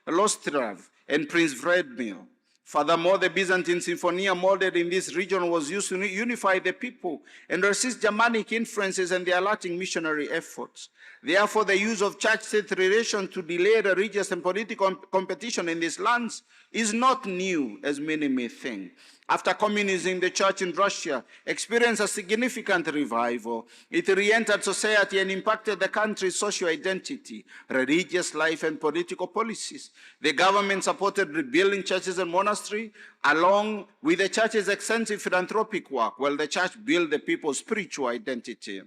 Lostrav and Prince Vladimir. Furthermore, the Byzantine Symphonia molded in this region was used to unify the people and resist Germanic influences and their Latin missionary efforts. Therefore, the use of church-state relations to delay religious and political competition in these lands is not new, as many may think. After communism, the church in Russia experienced a significant revival. It re-entered society and impacted the country's social identity, religious life, and political policies. The government supported rebuilding churches and monasteries, along with the church's extensive philanthropic work, while the church built the people's spiritual identity.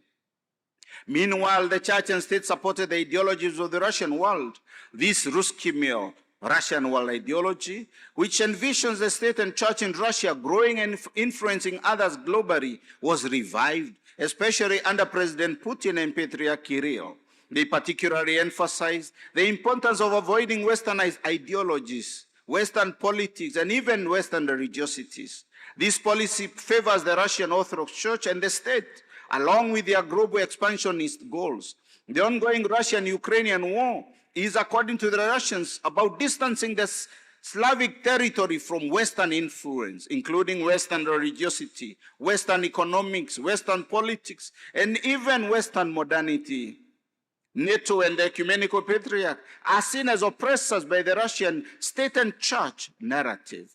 Meanwhile, the church and state supported the ideologies of the Russian world. This Ruski Mir, Russian world ideology, which envisions the state and church in Russia growing and influencing others globally, was revived, especially under President Putin and Patriarch Kirill. They particularly emphasized the importance of avoiding Westernized ideologies, Western politics, and even Western religiosities. This policy favors the Russian Orthodox Church and the state, along with their global expansionist goals. The ongoing Russian-Ukrainian war is, according to the Russians, about distancing the Slavic territory from Western influence, including Western religiosity, Western economics, Western politics, and even Western modernity. NATO and the Ecumenical Patriarch are seen as oppressors by the Russian state and church narrative.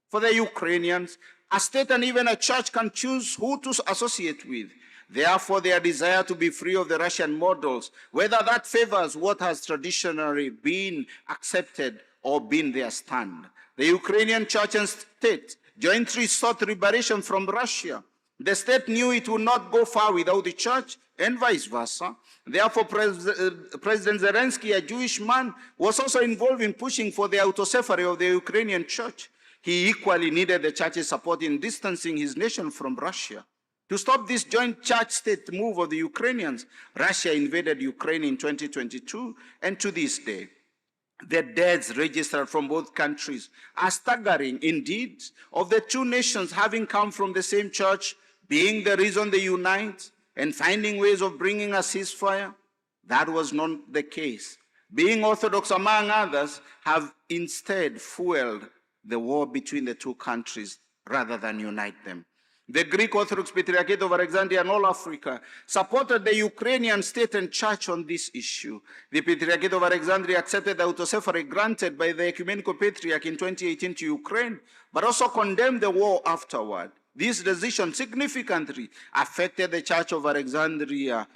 For the Ukrainians, a state and even a church can choose who to associate with. Therefore, their desire to be free of the Russian models, whether that favors what has traditionally been accepted or been their stand. The Ukrainian church and state jointly sought liberation from Russia. The state knew it would not go far without the church, and vice versa. Therefore, President Zelensky, a Jewish man, was also involved in pushing for the autocephaly of the Ukrainian church. He equally needed the church's support in distancing his nation from Russia. To stop this joint church-state move of the Ukrainians, Russia invaded Ukraine in 2022, and to this day, the deaths registered from both countries are staggering indeed, of the two nations having come from the same church, being the reason they unite and finding ways of bringing a ceasefire. That was not the case. Being Orthodox, among others, have instead fueled the war between the two countries rather than unite them. The Greek Orthodox Patriarchate of Alexandria and all Africa supported the Ukrainian state and church on this issue. The Patriarchate of Alexandria accepted the autocephaly granted by the Ecumenical Patriarch in 2018 to Ukraine, but also condemned the war afterward. This decision significantly affected the Church of Alexandria.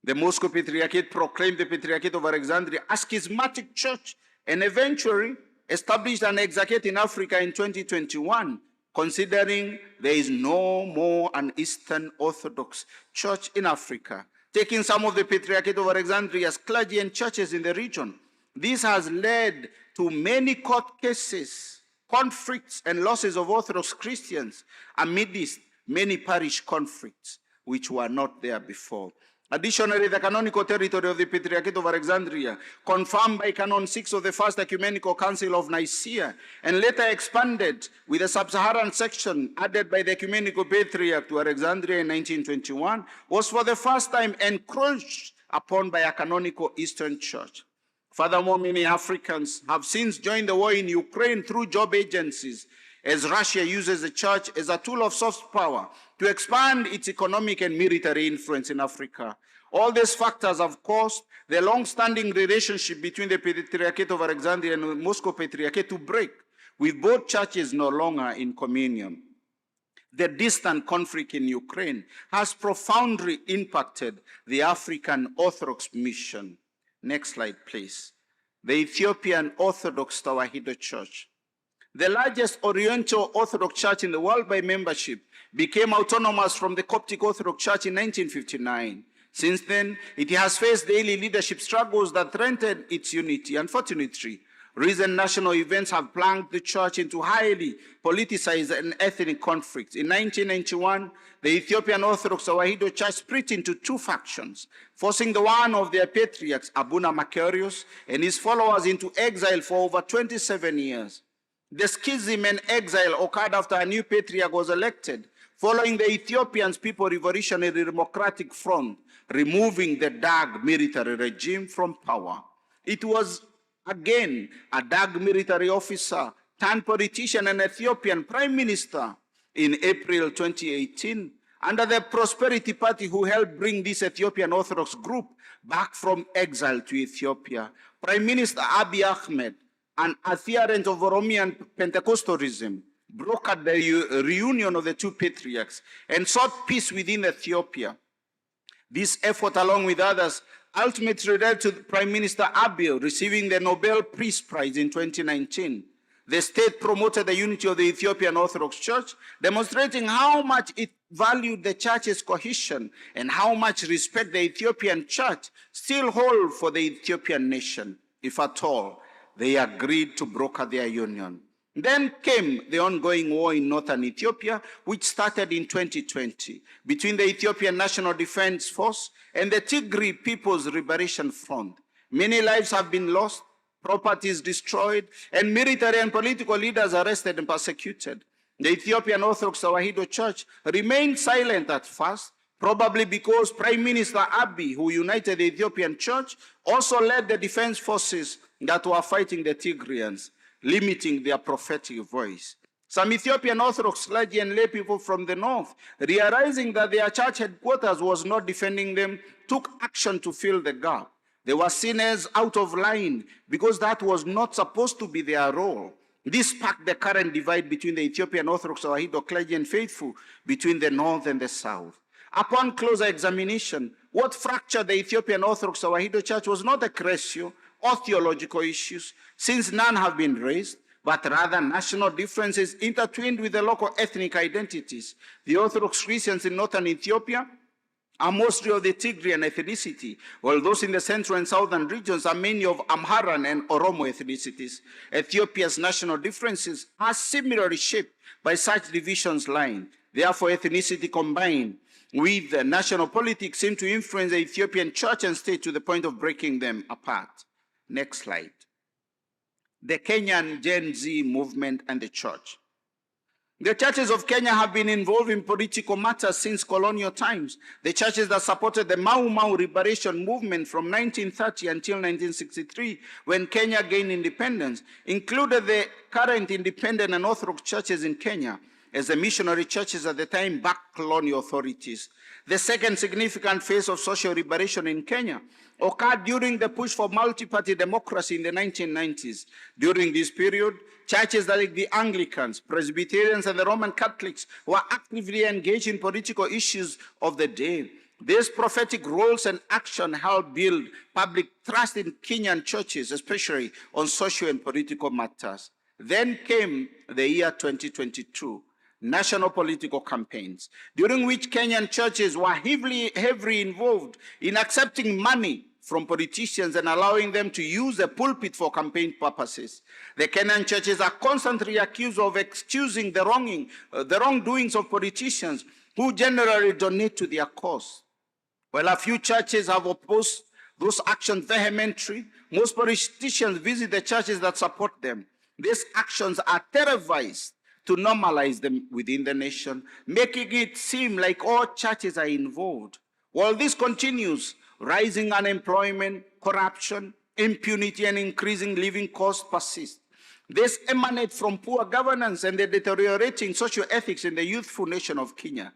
The Moscow Patriarchate proclaimed the Patriarchate of Alexandria a schismatic church and eventually established an exarchate in Africa in 2021, considering there is no more an Eastern Orthodox church in Africa, taking some of the Patriarchate of Alexandria's clergy and churches in the region. This has led to many court cases, conflicts, and losses of Orthodox Christians amidst many parish conflicts which were not there before. Additionally, the canonical territory of the Patriarchate of Alexandria, confirmed by Canon 6 of the First Ecumenical Council of Nicaea, and later expanded with a sub-Saharan section added by the Ecumenical Patriarch to Alexandria in 1921, was for the first time encroached upon by a canonical Eastern Church. Furthermore, many Africans have since joined the war in Ukraine through job agencies, as Russia uses the church as a tool of soft power to expand its economic and military influence in Africa. All these factors have caused the long-standing relationship between the Patriarchate of Alexandria and the Moscow Patriarchate to break, with both churches no longer in communion. The distant conflict in Ukraine has profoundly impacted the African Orthodox mission. Next slide, please. The Ethiopian Orthodox Tewahedo Church, the largest Oriental Orthodox Church in the world by membership, became autonomous from the Coptic Orthodox Church in 1959. Since then, it has faced daily leadership struggles that threatened its unity. Unfortunately, recent national events have plunged the church into highly politicized and ethnic conflicts. In 1991, the Ethiopian Orthodox Tewahedo Church split into two factions, forcing the one of their patriarchs, Abuna Makarios, and his followers into exile for over 27 years. The schism and exile occurred after a new patriarch was elected, following the Ethiopian People's Revolutionary Democratic Front, removing the Derg military regime from power. It was again a Derg military officer turned politician and Ethiopian prime minister in April 2018 under the Prosperity Party who helped bring this Ethiopian Orthodox group back from exile to Ethiopia. Prime Minister Abiy Ahmed, an adherent of Oromian Pentecostalism, brokered the reunion of the two patriarchs and sought peace within Ethiopia. This effort, along with others, ultimately led to Prime Minister Abiy receiving the Nobel Peace Prize in 2019. The state promoted the unity of the Ethiopian Orthodox Church, demonstrating how much it valued the church's cohesion and how much respect the Ethiopian church still holds for the Ethiopian nation, if at all they agreed to broker their union. Then came the ongoing war in northern Ethiopia, which started in 2020 between the Ethiopian National Defense Force and the Tigray People's Liberation Front. Many lives have been lost, properties destroyed, and military and political leaders arrested and persecuted. The Ethiopian Orthodox Tewahedo Church remained silent at first, probably because Prime Minister Abiy, who united the Ethiopian church, also led the defense forces that were fighting the Tigrayans. limiting their prophetic voice. Some Ethiopian Orthodox clergy and lay people from the north, realizing that their church headquarters was not defending them, took action to fill the gap. They were seen as out of line because that was not supposed to be their role. This sparked the current divide between the Ethiopian Orthodox Tewahedo clergy and faithful, between the north and the south. Upon closer examination, what fractured the Ethiopian Orthodox Tewahedo Church was not a crecio or theological issues, since none have been raised, but rather national differences intertwined with the local ethnic identities. The Orthodox Christians in northern Ethiopia are mostly of the Tigrian ethnicity, while those in the central and southern regions are mainly of Amharan and Oromo ethnicities. Ethiopia's national differences are similarly shaped by such divisions line. Therefore, ethnicity combined with the national politics seem to influence the Ethiopian church and state to the point of breaking them apart. Next slide. The Kenyan Gen Z movement and the church. The churches of Kenya have been involved in political matters since colonial times. The churches that supported the Mau Mau liberation movement from 1930 until 1963, when Kenya gained independence, included the current independent and Orthodox churches in Kenya, as the missionary churches at the time backed colonial authorities. The second significant phase of social liberation in Kenya occurred during the push for multi-party democracy in the 1990s. During this period, churches like the Anglicans, Presbyterians, and the Roman Catholics were actively engaged in political issues of the day. These prophetic roles and action helped build public trust in Kenyan churches, especially on social and political matters. Then came the year 2022. National political campaigns, during which Kenyan churches were heavily involved in accepting money from politicians and allowing them to use the pulpit for campaign purposes. The Kenyan churches are constantly accused of excusing the wrongdoings of politicians who generally donate to their cause. While a few churches have opposed those actions vehemently, most politicians visit the churches that support them. These actions are televised to normalize them within the nation, making it seem like all churches are involved. While this continues, rising unemployment, corruption, impunity, and increasing living costs persist. This emanates from poor governance and the deteriorating social ethics in the youthful nation of Kenya.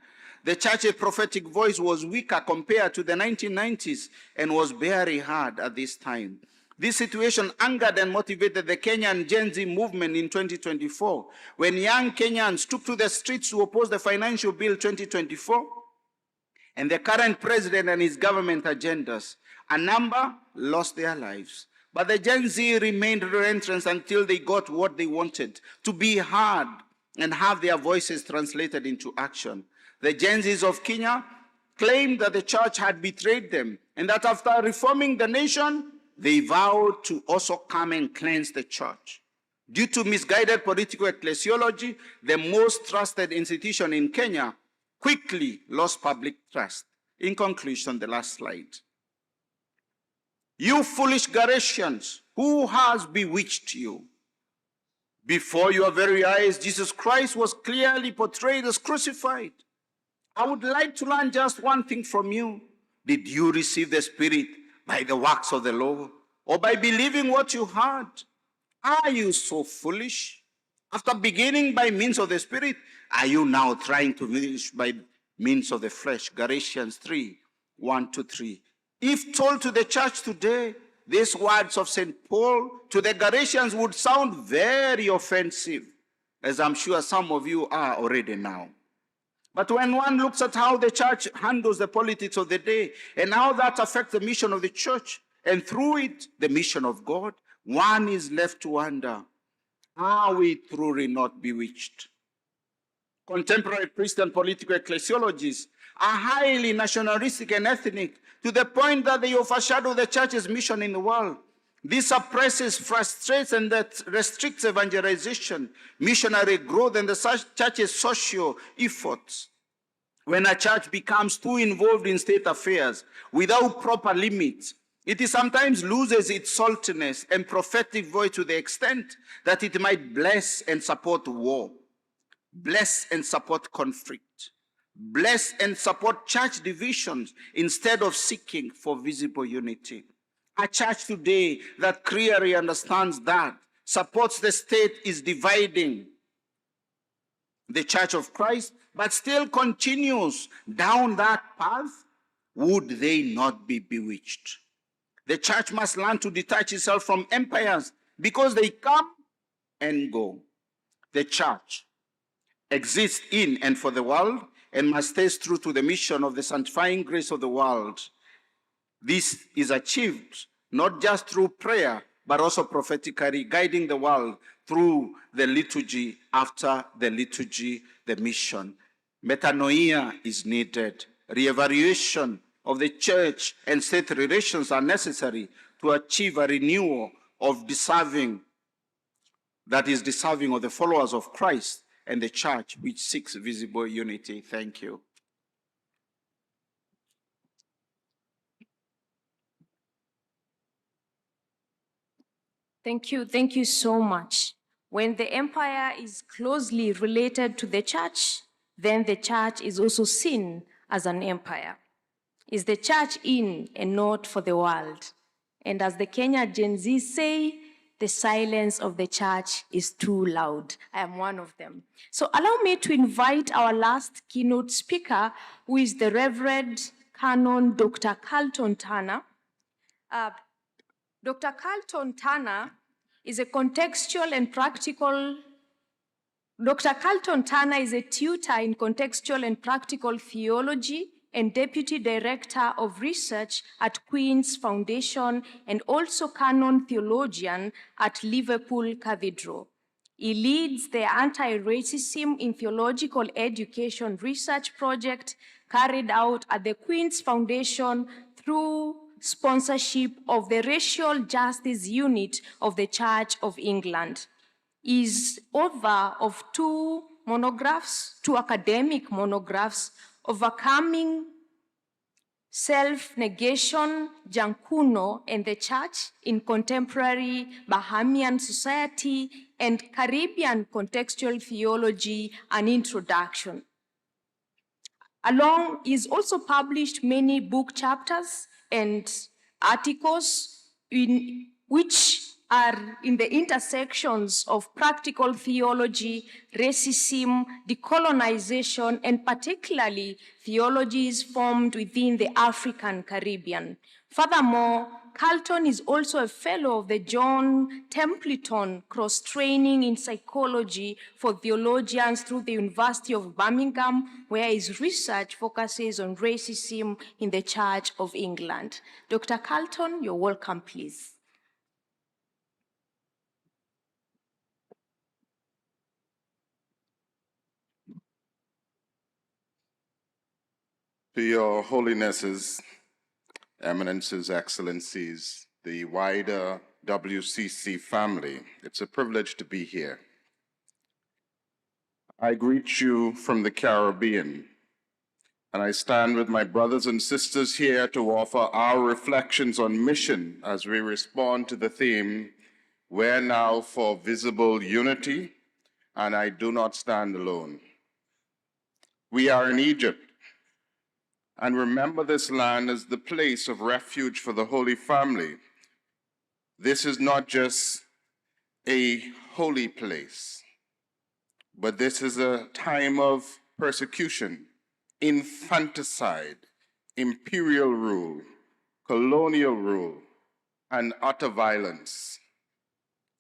The church's prophetic voice was weaker compared to the 1990s and was barely heard at this time. This situation angered and motivated the Kenyan Gen Z movement in 2024, when young Kenyans took to the streets to oppose the Financial Bill 2024 and the current president and his government agendas. A number lost their lives, but the Gen Z remained relentless until they got what they wanted, to be heard and have their voices translated into action. The Gen Zs of Kenya claimed that the church had betrayed them and that after reforming the nation, they vowed to also come and cleanse the church. Due to misguided political ecclesiology, the most trusted institution in Kenya quickly lost public trust. In conclusion, the last slide. You foolish Galatians, who has bewitched you? Before your very eyes, Jesus Christ was clearly portrayed as crucified. I would like to learn just one thing from you. Did you receive the Spirit by the works of the law, or by believing what you heard? Are you so foolish? After beginning by means of the Spirit, are you now trying to finish by means of the flesh? Galatians 3, 1-3. If told to the church today, these words of St. Paul to the Galatians would sound very offensive, as I'm sure some of you are already now. But when one looks at how the church handles the politics of the day and how that affects the mission of the church, and through it, the mission of God, one is left to wonder, are we truly not bewitched? Contemporary Christian political ecclesiologies are highly nationalistic and ethnic to the point that they overshadow the church's mission in the world. This suppresses, frustrates, and that restricts evangelization, missionary growth, and the church's social efforts. When a church becomes too involved in state affairs without proper limits, it sometimes loses its saltiness and prophetic voice to the extent that it might bless and support war, bless and support conflict, bless and support church divisions instead of seeking for visible unity. A church today that clearly understands that supports the state is dividing the Church of Christ, but still continues down that path, would they not be bewitched? The church must learn to detach itself from empires because they come and go. The church exists in and for the world and must stay true to the mission of the sanctifying grace of the world. This is achieved not just through prayer, but also prophetically guiding the world through the liturgy, after the liturgy, the mission. Metanoia is needed. Reevaluation of the church and state relations are necessary to achieve a renewal of deserving, that is deserving of the followers of Christ and the church which seeks visible unity. Thank you. Thank you so much. When the empire is closely related to the church, then the church is also seen as an empire. Is the church in and not for the world? And as the Kenya Gen Z say, the silence of the church is too loud. I am one of them. So allow me to invite our last keynote speaker, who is the Reverend Canon Dr. Carlton Turner. Dr. Carlton Turner is a contextual and practical. Dr. Carlton Turner is a tutor in contextual and practical theology and Deputy Director of Research at Queen's Foundation and also canon theologian at Liverpool Cathedral. He leads the Anti-Racism in Theological Education research project carried out at the Queen's Foundation through sponsorship of the Racial Justice Unit of the Church of England. He is author of two academic monographs, Overcoming Self-Negation, Jankuno and the Church in Contemporary Bahamian Society, and Caribbean Contextual Theology, an Introduction. He's also published many book chapters and articles which are in the intersections of practical theology, racism, decolonization, and particularly theologies formed within the African Caribbean. Furthermore, Carlton is also a fellow of the John Templeton Cross-Training in Psychology for Theologians through the University of Birmingham, where his research focuses on racism in the Church of England. Dr. Carlton, you're welcome, please. To your holinesses, eminences, excellencies, the wider WCC family, it's a privilege to be here. I greet you from the Caribbean, and I stand with my brothers and sisters here to offer our reflections on mission as we respond to the theme, "Where now for visible unity, and I do not stand alone." We are in Egypt, and remember this land as the place of refuge for the Holy Family. This is not just a holy place, but this is a time of persecution, infanticide, imperial rule, colonial rule, and utter violence.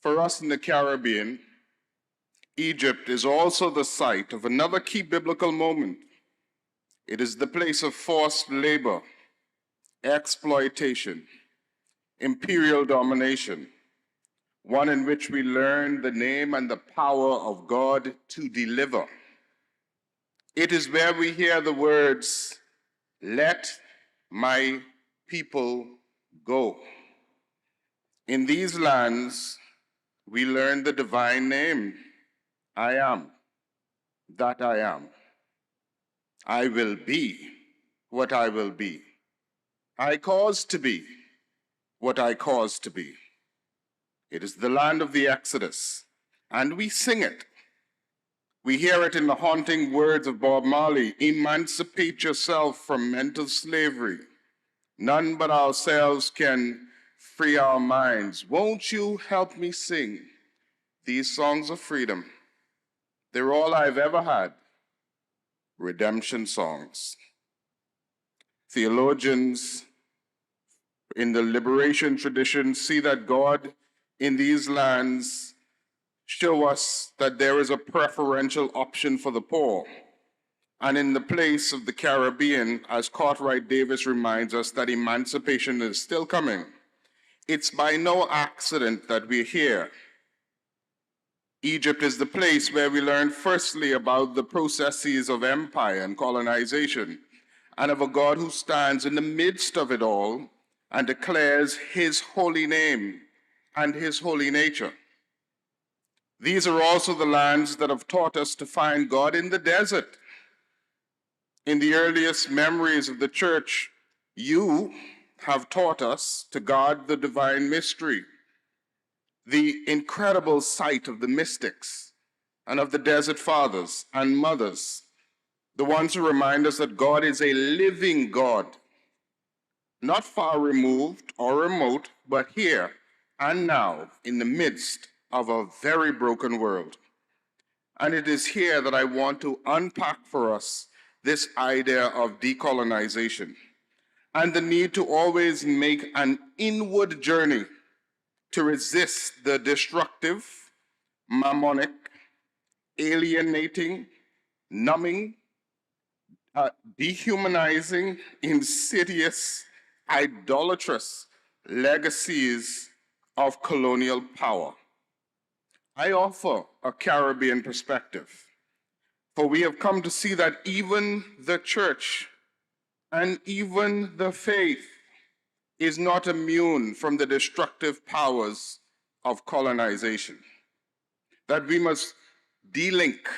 For us in the Caribbean, Egypt is also the site of another key biblical moment. It is the place of forced labor, exploitation, imperial domination, one in which we learn the name and the power of God to deliver. It is where we hear the words, "Let my people go." In these lands, we learn the divine name, I am that I am. I will be what I will be. I cause to be what I cause to be. It is the land of the Exodus, and we sing it. We hear it in the haunting words of Bob Marley, "Emancipate yourself from mental slavery. None but ourselves can free our minds. Won't you help me sing? these songs of freedom, they're all I've ever had. Redemption songs. Theologians in the liberation tradition see that God in these lands show us that there is a preferential option for the poor. And in the place of the Caribbean, as Cartwright Davis reminds us, that emancipation is still coming. It's by no accident that we're here. Egypt is the place where we learn firstly about the processes of empire and colonization, and of a God who stands in the midst of it all and declares his holy name and his holy nature. These are also the lands that have taught us to find God in the desert. In the earliest memories of the church, you have taught us to guard the divine mystery, the incredible sight of the mystics and of the desert fathers and mothers, the ones who remind us that God is a living God, not far removed or remote, but here and now in the midst of a very broken world. And it is here that I want to unpack for us this idea of decolonization and the need to always make an inward journey to resist the destructive, mammonic, alienating, numbing, dehumanizing, insidious, idolatrous legacies of colonial power. I offer a Caribbean perspective, for we have come to see that even the church and even the faith is not immune from the destructive powers of colonization, that we must delink,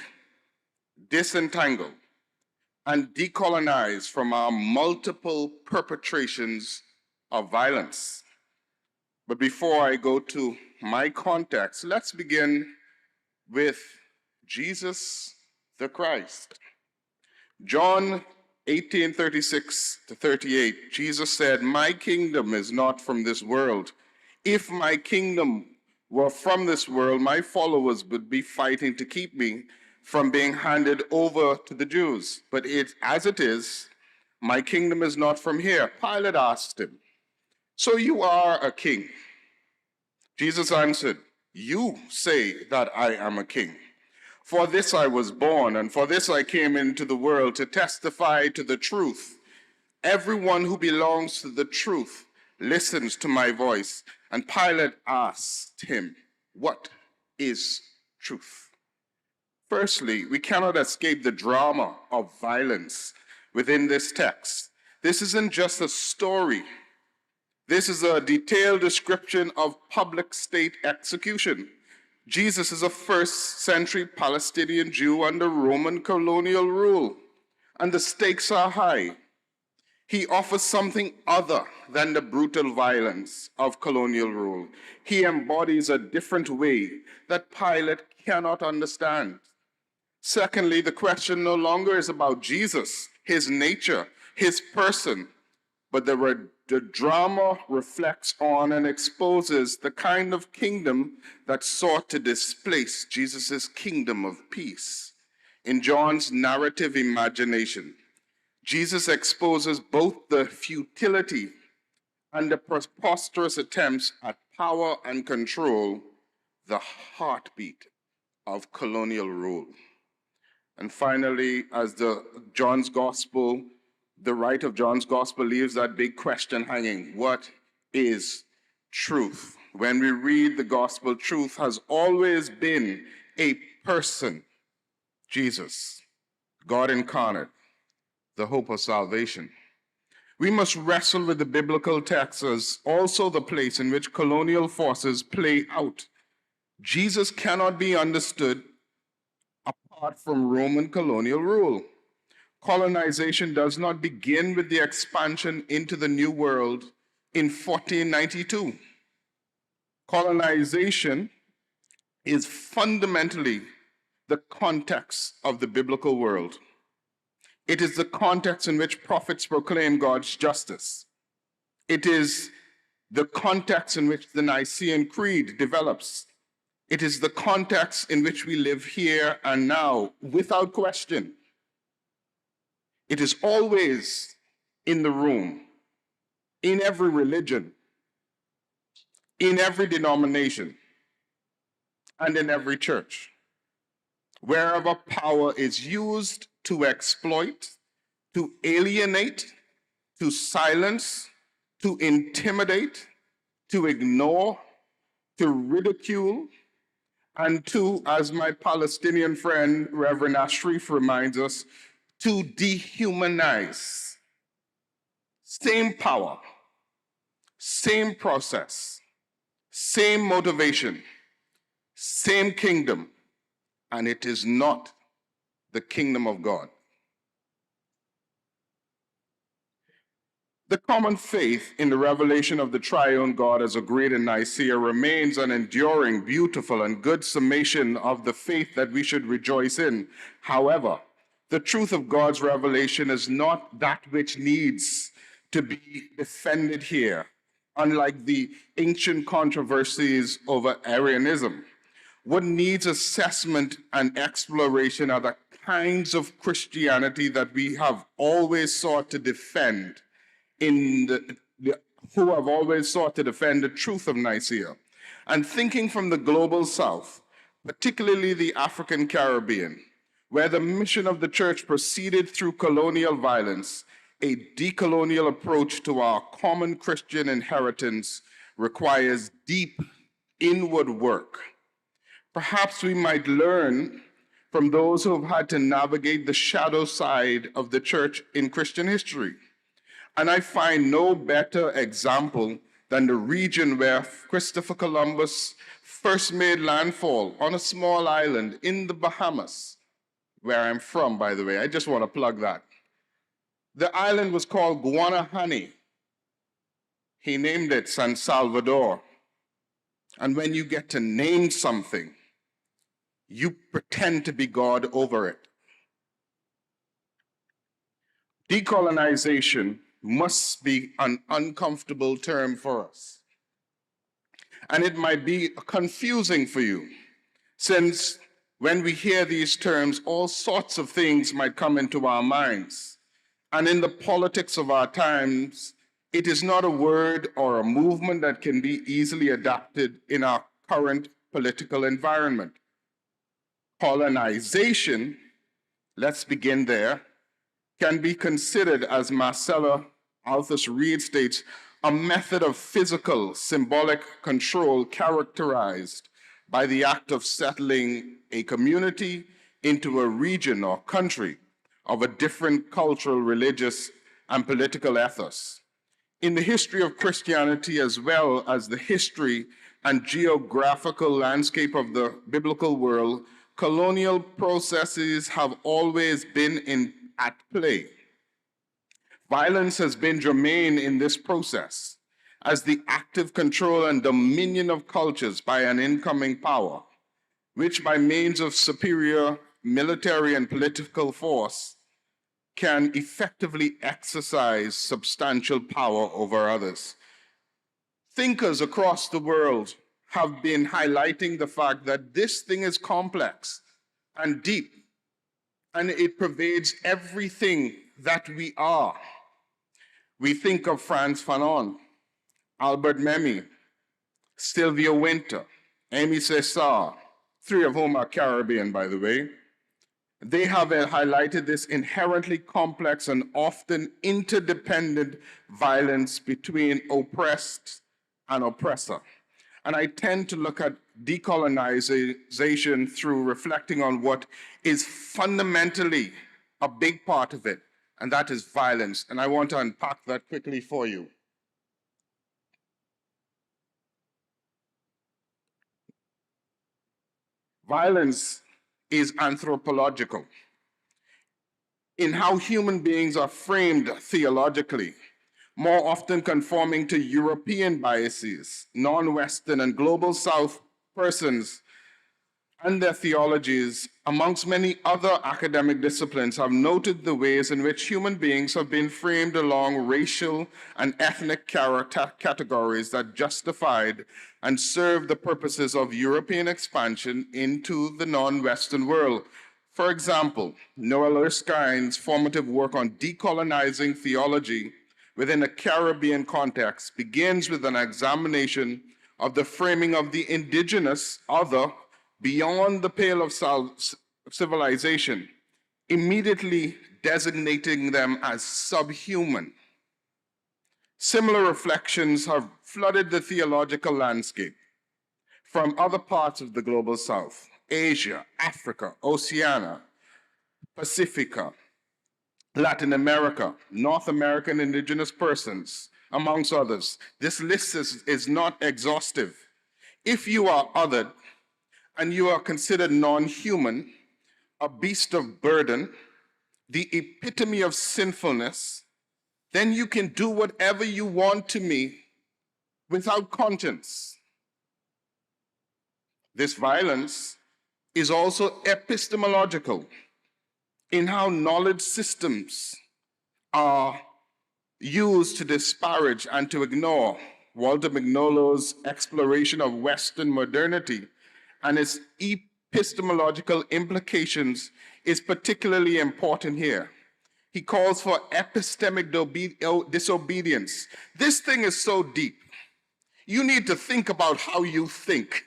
disentangle, and decolonize from our multiple perpetrations of violence. But before I go to my context, let's begin with Jesus the Christ. John 18:36-38, Jesus said, "My kingdom is not from this world. If my kingdom were from this world, my followers would be fighting to keep me from being handed over to the Jews. But as it is, my kingdom is not from here." Pilate asked him, "So you are a king?" Jesus answered, "You say that I am a king. For this I was born, and for this I came into the world, to testify to the truth. Everyone who belongs to the truth listens to my voice." And Pilate asked him, "What is truth?" Firstly, we cannot escape the drama of violence within this text. This isn't just a story. This is a detailed description of public state execution. Jesus is a first-century Palestinian Jew under Roman colonial rule, and the stakes are high. He offers something other than the brutal violence of colonial rule. He embodies a different way that Pilate cannot understand. Secondly, the question no longer is about Jesus, his nature, his person, but the drama reflects on and exposes the kind of kingdom that sought to displace Jesus' kingdom of peace. In John's narrative imagination, Jesus exposes both the futility and the preposterous attempts at power and control, the heartbeat of colonial rule. And finally, as the writer of John's Gospel leaves that big question hanging: what is truth? When we read the Gospel, truth has always been a person, Jesus, God incarnate, the hope of salvation. We must wrestle with the biblical text as also the place in which colonial forces play out. Jesus cannot be understood apart from Roman colonial rule. Colonization does not begin with the expansion into the New World in 1492. Colonization is fundamentally the context of the biblical world. It is the context in which prophets proclaim God's justice. It is the context in which the Nicene Creed develops. It is the context in which we live here and now, without question. It is always in the room, in every religion, in every denomination, and in every church. Wherever power is used to exploit, to alienate, to silence, to intimidate, to ignore, to ridicule, and to, as my Palestinian friend, Reverend Ashrif reminds us, to dehumanize. Same power, same process, same motivation, same kingdom, and it is not the kingdom of God. The common faith in the revelation of the triune God as agreed in Nicaea remains an enduring, beautiful, and good summation of the faith that we should rejoice in. However, the truth of God's revelation is not that which needs to be defended here, unlike the ancient controversies over Arianism. What needs assessment and exploration are the kinds of Christianity that we have always sought to defend who have always sought to defend the truth of Nicaea. And thinking from the global south, particularly the African Caribbean, where the mission of the church proceeded through colonial violence, a decolonial approach to our common Christian inheritance requires deep inward work. Perhaps we might learn from those who have had to navigate the shadow side of the church in Christian history. And I find no better example than the region where Christopher Columbus first made landfall, on a small island in the Bahamas, where I'm from, by the way. I just want to plug that. The island was called Guanahani. He named it San Salvador. And when you get to name something, you pretend to be God over it. Decolonization must be an uncomfortable term for us. And it might be confusing for you, since when we hear these terms, all sorts of things might come into our minds. And in the politics of our times, it is not a word or a movement that can be easily adapted in our current political environment. Colonization, let's begin there, can be considered, as Marcella Althus Reed states, a method of physical, symbolic control characterized by the act of settling a community into a region or country of a different cultural, religious, and political ethos. In the history of Christianity, as well as the history and geographical landscape of the biblical world, colonial processes have always been at play. Violence has been germane in this process as the active control and dominion of cultures by an incoming power, which by means of superior military and political force can effectively exercise substantial power over others. Thinkers across the world have been highlighting the fact that this thing is complex and deep, and it pervades everything that we are. We think of Frantz Fanon, Albert Memmi, Sylvia Wynter, Aimé Césaire, three of whom are Caribbean, by the way. They have highlighted this inherently complex and often interdependent violence between oppressed and oppressor. And I tend to look at decolonization through reflecting on what is fundamentally a big part of it, and that is violence. And I want to unpack that quickly for you. Violence is anthropological in how human beings are framed theologically, more often conforming to European biases. Non-Western and global South persons and their theologies, amongst many other academic disciplines, have noted the ways in which human beings have been framed along racial and ethnic categories that justified and served the purposes of European expansion into the non-Western world. For example, Noel Erskine's formative work on decolonizing theology within a Caribbean context begins with an examination of the framing of the indigenous other beyond the pale of civilization, immediately designating them as subhuman. Similar reflections have flooded the theological landscape from other parts of the global south, Asia, Africa, Oceania, Pacifica, Latin America, North American indigenous persons, amongst others. This list is not exhaustive. If you are othered and you are considered non-human, a beast of burden, the epitome of sinfulness, then you can do whatever you want to me without conscience. This violence is also epistemological in how knowledge systems are used to disparage and to ignore. Walter Magnolo's exploration of Western modernity and its epistemological implications is particularly important here. He calls for epistemic disobedience. This thing is so deep. You need to think about how you think.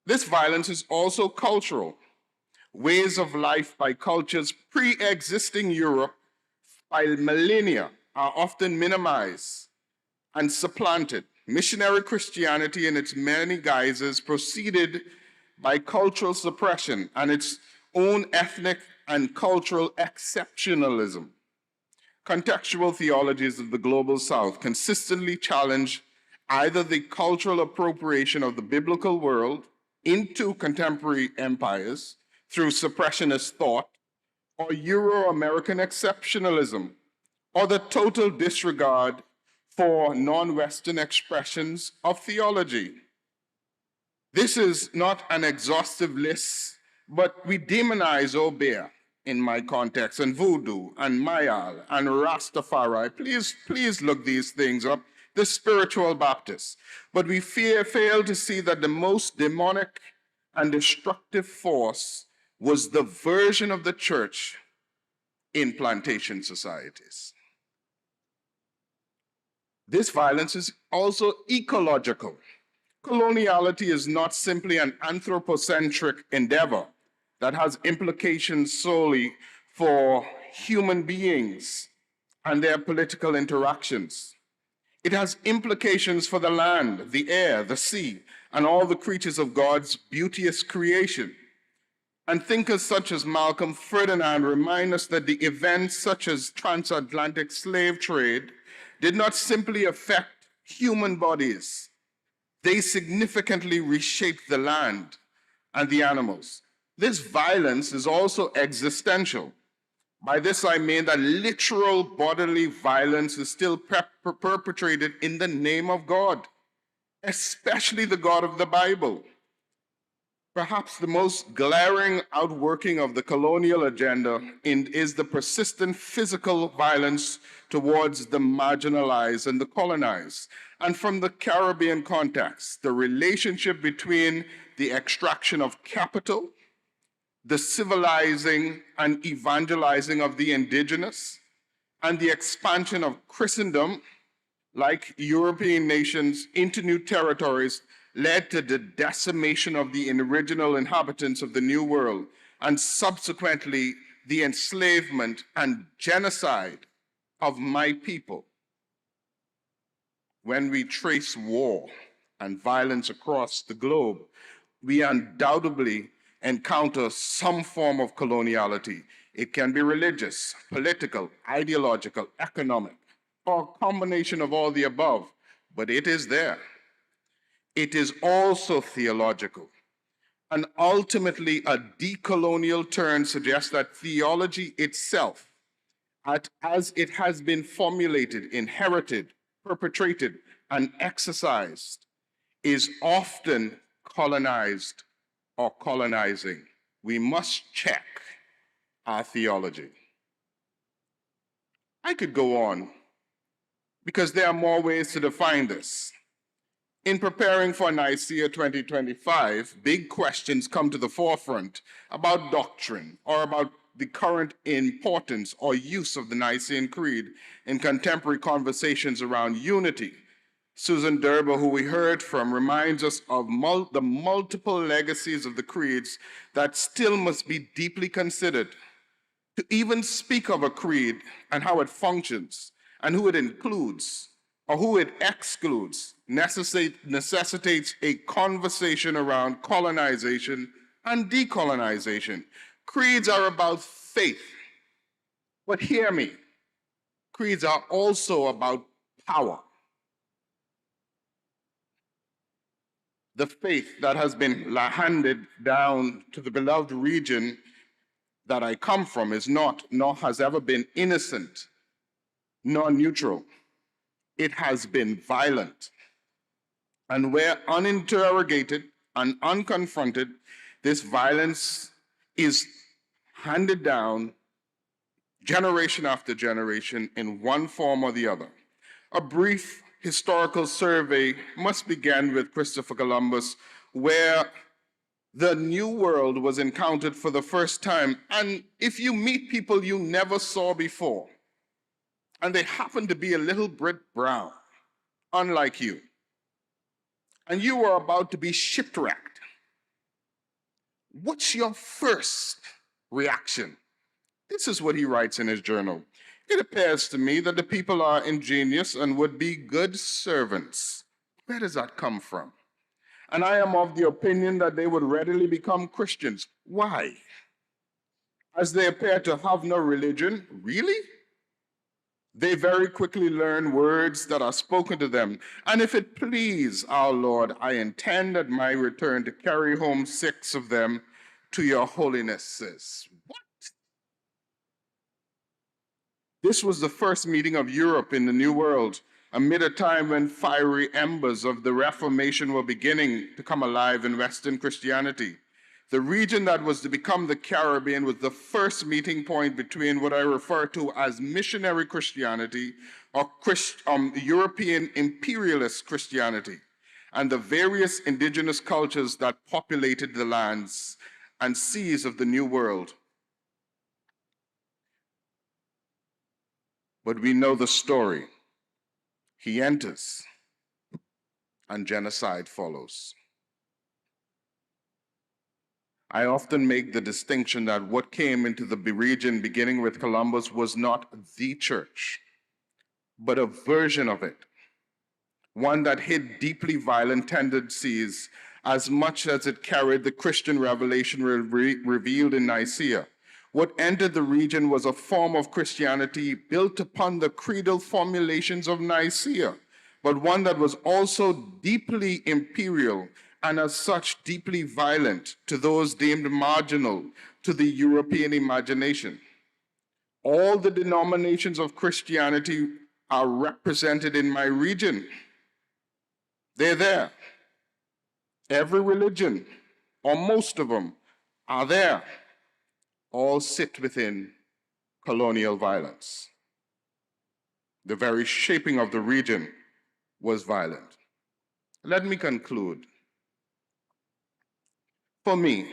This violence is also cultural. Ways of life by cultures pre-existing Europe by millennia are often minimized and supplanted. Missionary Christianity in its many guises proceeded by cultural suppression and its own ethnic and cultural exceptionalism. Contextual theologies of the global south consistently challenge either the cultural appropriation of the biblical world into contemporary empires through suppressionist thought, or Euro-American exceptionalism, or the total disregard for non-Western expressions of theology. This is not an exhaustive list, but we demonize Obeah in my context, and voodoo, and Mayal, and Rastafari. Please look these things up. The spiritual Baptists. But we fail to see that the most demonic and destructive force was the version of the church in plantation societies. This violence is also ecological. Coloniality is not simply an anthropocentric endeavor that has implications solely for human beings and their political interactions. It has implications for the land, the air, the sea, and all the creatures of God's beauteous creation. And thinkers such as Malcolm Ferdinand remind us that the events such as transatlantic slave trade did not simply affect human bodies. They significantly reshaped the land and the animals. This violence is also existential. By this I mean that literal bodily violence is still perpetrated in the name of God, especially the God of the Bible. Perhaps the most glaring outworking of the colonial agenda is the persistent physical violence towards the marginalized and the colonized. And from the Caribbean context, the relationship between the extraction of capital, the civilizing and evangelizing of the indigenous, and the expansion of Christendom, like European nations, into new territories led to the decimation of the original inhabitants of the New World, and subsequently the enslavement and genocide of my people. When we trace war and violence across the globe, we undoubtedly encounter some form of coloniality. It can be religious, political, ideological, economic, or a combination of all the above, but it is there. It is also theological. And ultimately, a decolonial turn suggests that theology itself, as it has been formulated, inherited, perpetrated, and exercised, is often colonized or colonizing, we must check our theology. I could go on because there are more ways to define this. In preparing for Nicaea 2025, big questions come to the forefront about doctrine or about the current importance or use of the Nicene Creed in contemporary conversations around unity. Susan Derber, who we heard from, reminds us of the multiple legacies of the creeds that still must be deeply considered. To even speak of a creed and how it functions and who it includes or who it excludes necessitates a conversation around colonization and decolonization. Creeds are about faith. But hear me, creeds are also about power. The faith that has been handed down to the beloved region that I come from is not, nor has ever been innocent, nor neutral. It has been violent. And where uninterrogated and unconfronted, this violence is handed down generation after generation in one form or the other. A brief historical survey must begin with Christopher Columbus, where the New World was encountered for the first time. And if you meet people you never saw before, and they happen to be a little bit brown, unlike you, and you are about to be shipwrecked, what's your first reaction? This is what he writes in his journal. It appears to me that the people are ingenious and would be good servants. Where does that come from? And I am of the opinion that they would readily become Christians. Why? As they appear to have no religion, really? They very quickly learn words that are spoken to them. And if it please our Lord, I intend at my return to carry home 6 of them to your holinesses. What? This was the first meeting of Europe in the New World, amid a time when fiery embers of the Reformation were beginning to come alive in Western Christianity. The region that was to become the Caribbean was the first meeting point between what I refer to as missionary Christianity or European imperialist Christianity and the various indigenous cultures that populated the lands and seas of the New World. But we know the story. He enters, and genocide follows. I often make the distinction that what came into the region beginning with Columbus was not the church, but a version of it, one that hid deeply violent tendencies as much as it carried the Christian revelation revealed in Nicaea. What entered the region was a form of Christianity built upon the creedal formulations of Nicaea, but one that was also deeply imperial and as such deeply violent to those deemed marginal to the European imagination. All the denominations of Christianity are represented in my region. They're there. Every religion, or most of them, are there. All sit within colonial violence. The very shaping of the region was violent. Let me conclude. For me,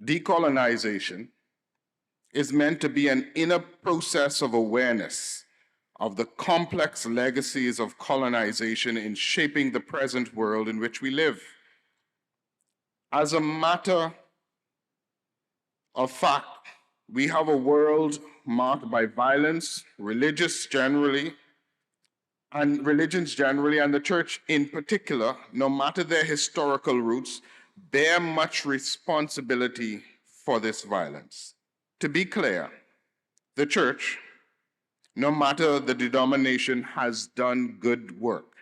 decolonization is meant to be an inner process of awareness of the complex legacies of colonization in shaping the present world in which we live. As a matter of fact, we have a world marked by violence, religions generally, and the church in particular, no matter their historical roots, bear much responsibility for this violence. To be clear, the church, no matter the denomination, has done good work.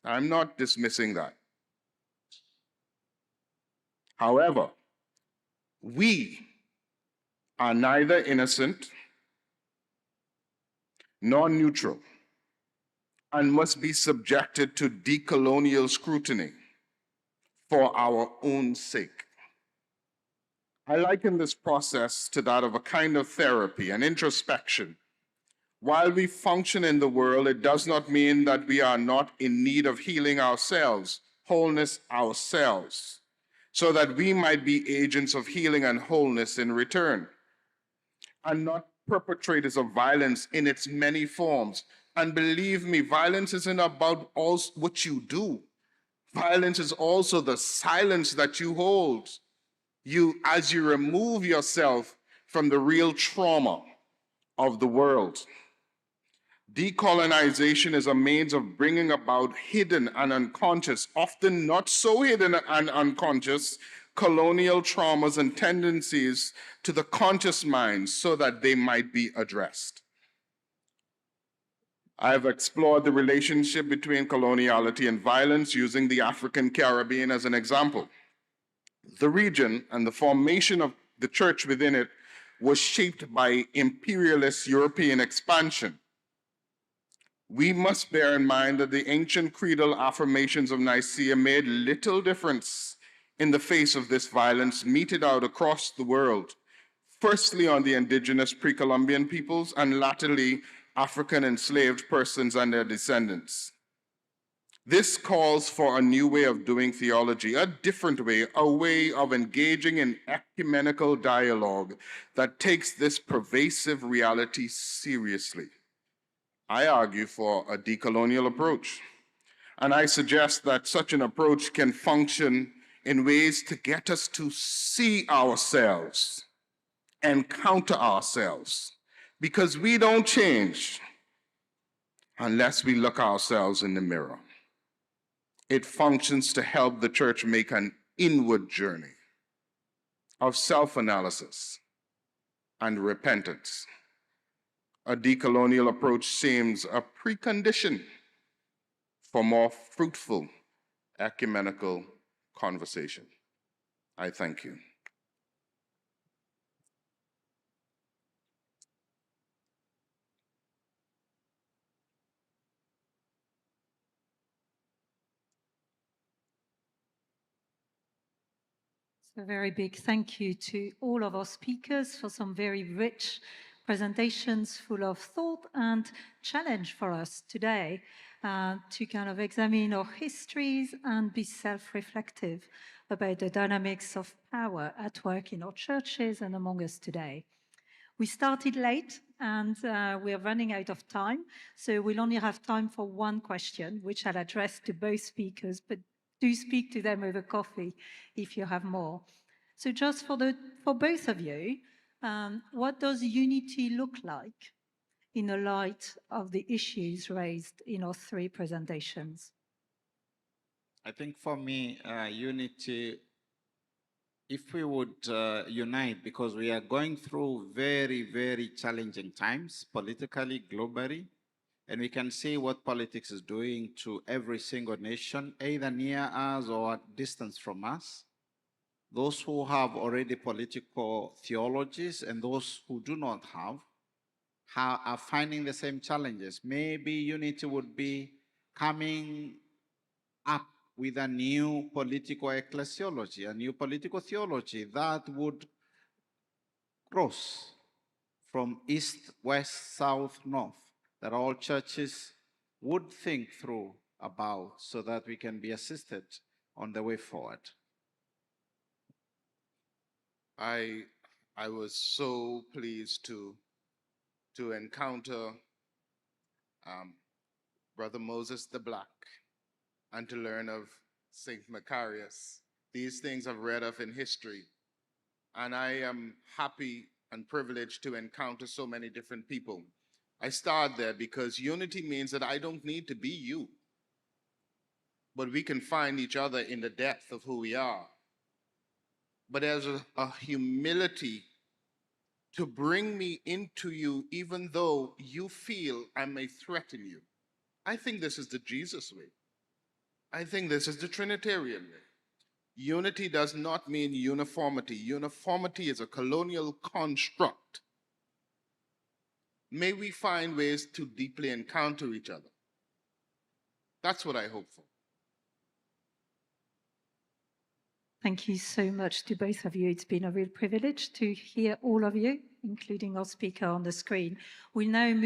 I'm not dismissing that. However, we are neither innocent nor neutral and must be subjected to decolonial scrutiny. for our own sake. I liken this process to that of a kind of therapy, an introspection. While we function in the world, it does not mean that we are not in need of healing ourselves, wholeness ourselves, so that we might be agents of healing and wholeness in return, and not perpetrators of violence in its many forms. And believe me, violence isn't about all what you do. Violence is also the silence that you hold. As you remove yourself from the real trauma of the world. Decolonization is a means of bringing about hidden and unconscious, often not so hidden and unconscious, colonial traumas and tendencies to the conscious mind so that they might be addressed. I've explored the relationship between coloniality and violence using the African Caribbean as an example. The region and the formation of the church within it was shaped by imperialist European expansion. We must bear in mind that the ancient creedal affirmations of Nicaea made little difference in the face of this violence meted out across the world, firstly on the indigenous pre-Columbian peoples and latterly African enslaved persons and their descendants. This calls for a new way of doing theology, a different way, a way of engaging in ecumenical dialogue that takes this pervasive reality seriously. I argue for a decolonial approach, and I suggest that such an approach can function in ways to get us to see ourselves, encounter ourselves, because we don't change unless we look ourselves in the mirror. It functions to help the church make an inward journey of self-analysis and repentance. A decolonial approach seems a precondition for more fruitful ecumenical conversation. I thank you. A very big thank you to all of our speakers for some very rich presentations full of thought and challenge for us today to kind of examine our histories and be self-reflective about the dynamics of power at work in our churches and among us today. We started late and we're running out of time, so we'll only have time for one question, which I'll address to both speakers, but do speak to them over coffee if you have more. So just for both of you, what does unity look like in the light of the issues raised in our three presentations? I think for me, unity, if we would unite, because we are going through very, very challenging times, politically, globally, and we can see what politics is doing to every single nation, either near us or at distance from us. Those who have already political theologies and those who do not have are finding the same challenges. Maybe unity would be coming up with a new political ecclesiology, a new political theology that would cross from east, west, south, north, that all churches would think through about so that we can be assisted on the way forward. I was so pleased to encounter Brother Moses the Black and to learn of Saint Macarius. These things I've read of in history, and I am happy and privileged to encounter so many different people. I start there because unity means that I don't need to be you, but we can find each other in the depth of who we are. But there's a humility to bring me into you even though you feel I may threaten you. I think this is the Jesus way. I think this is the Trinitarian way. Unity does not mean uniformity. Uniformity is a colonial construct. May we find ways to deeply encounter each other. That's what I hope for. Thank you so much to both of you. It's been a real privilege to hear all of you, including our speaker on the screen. We'll now move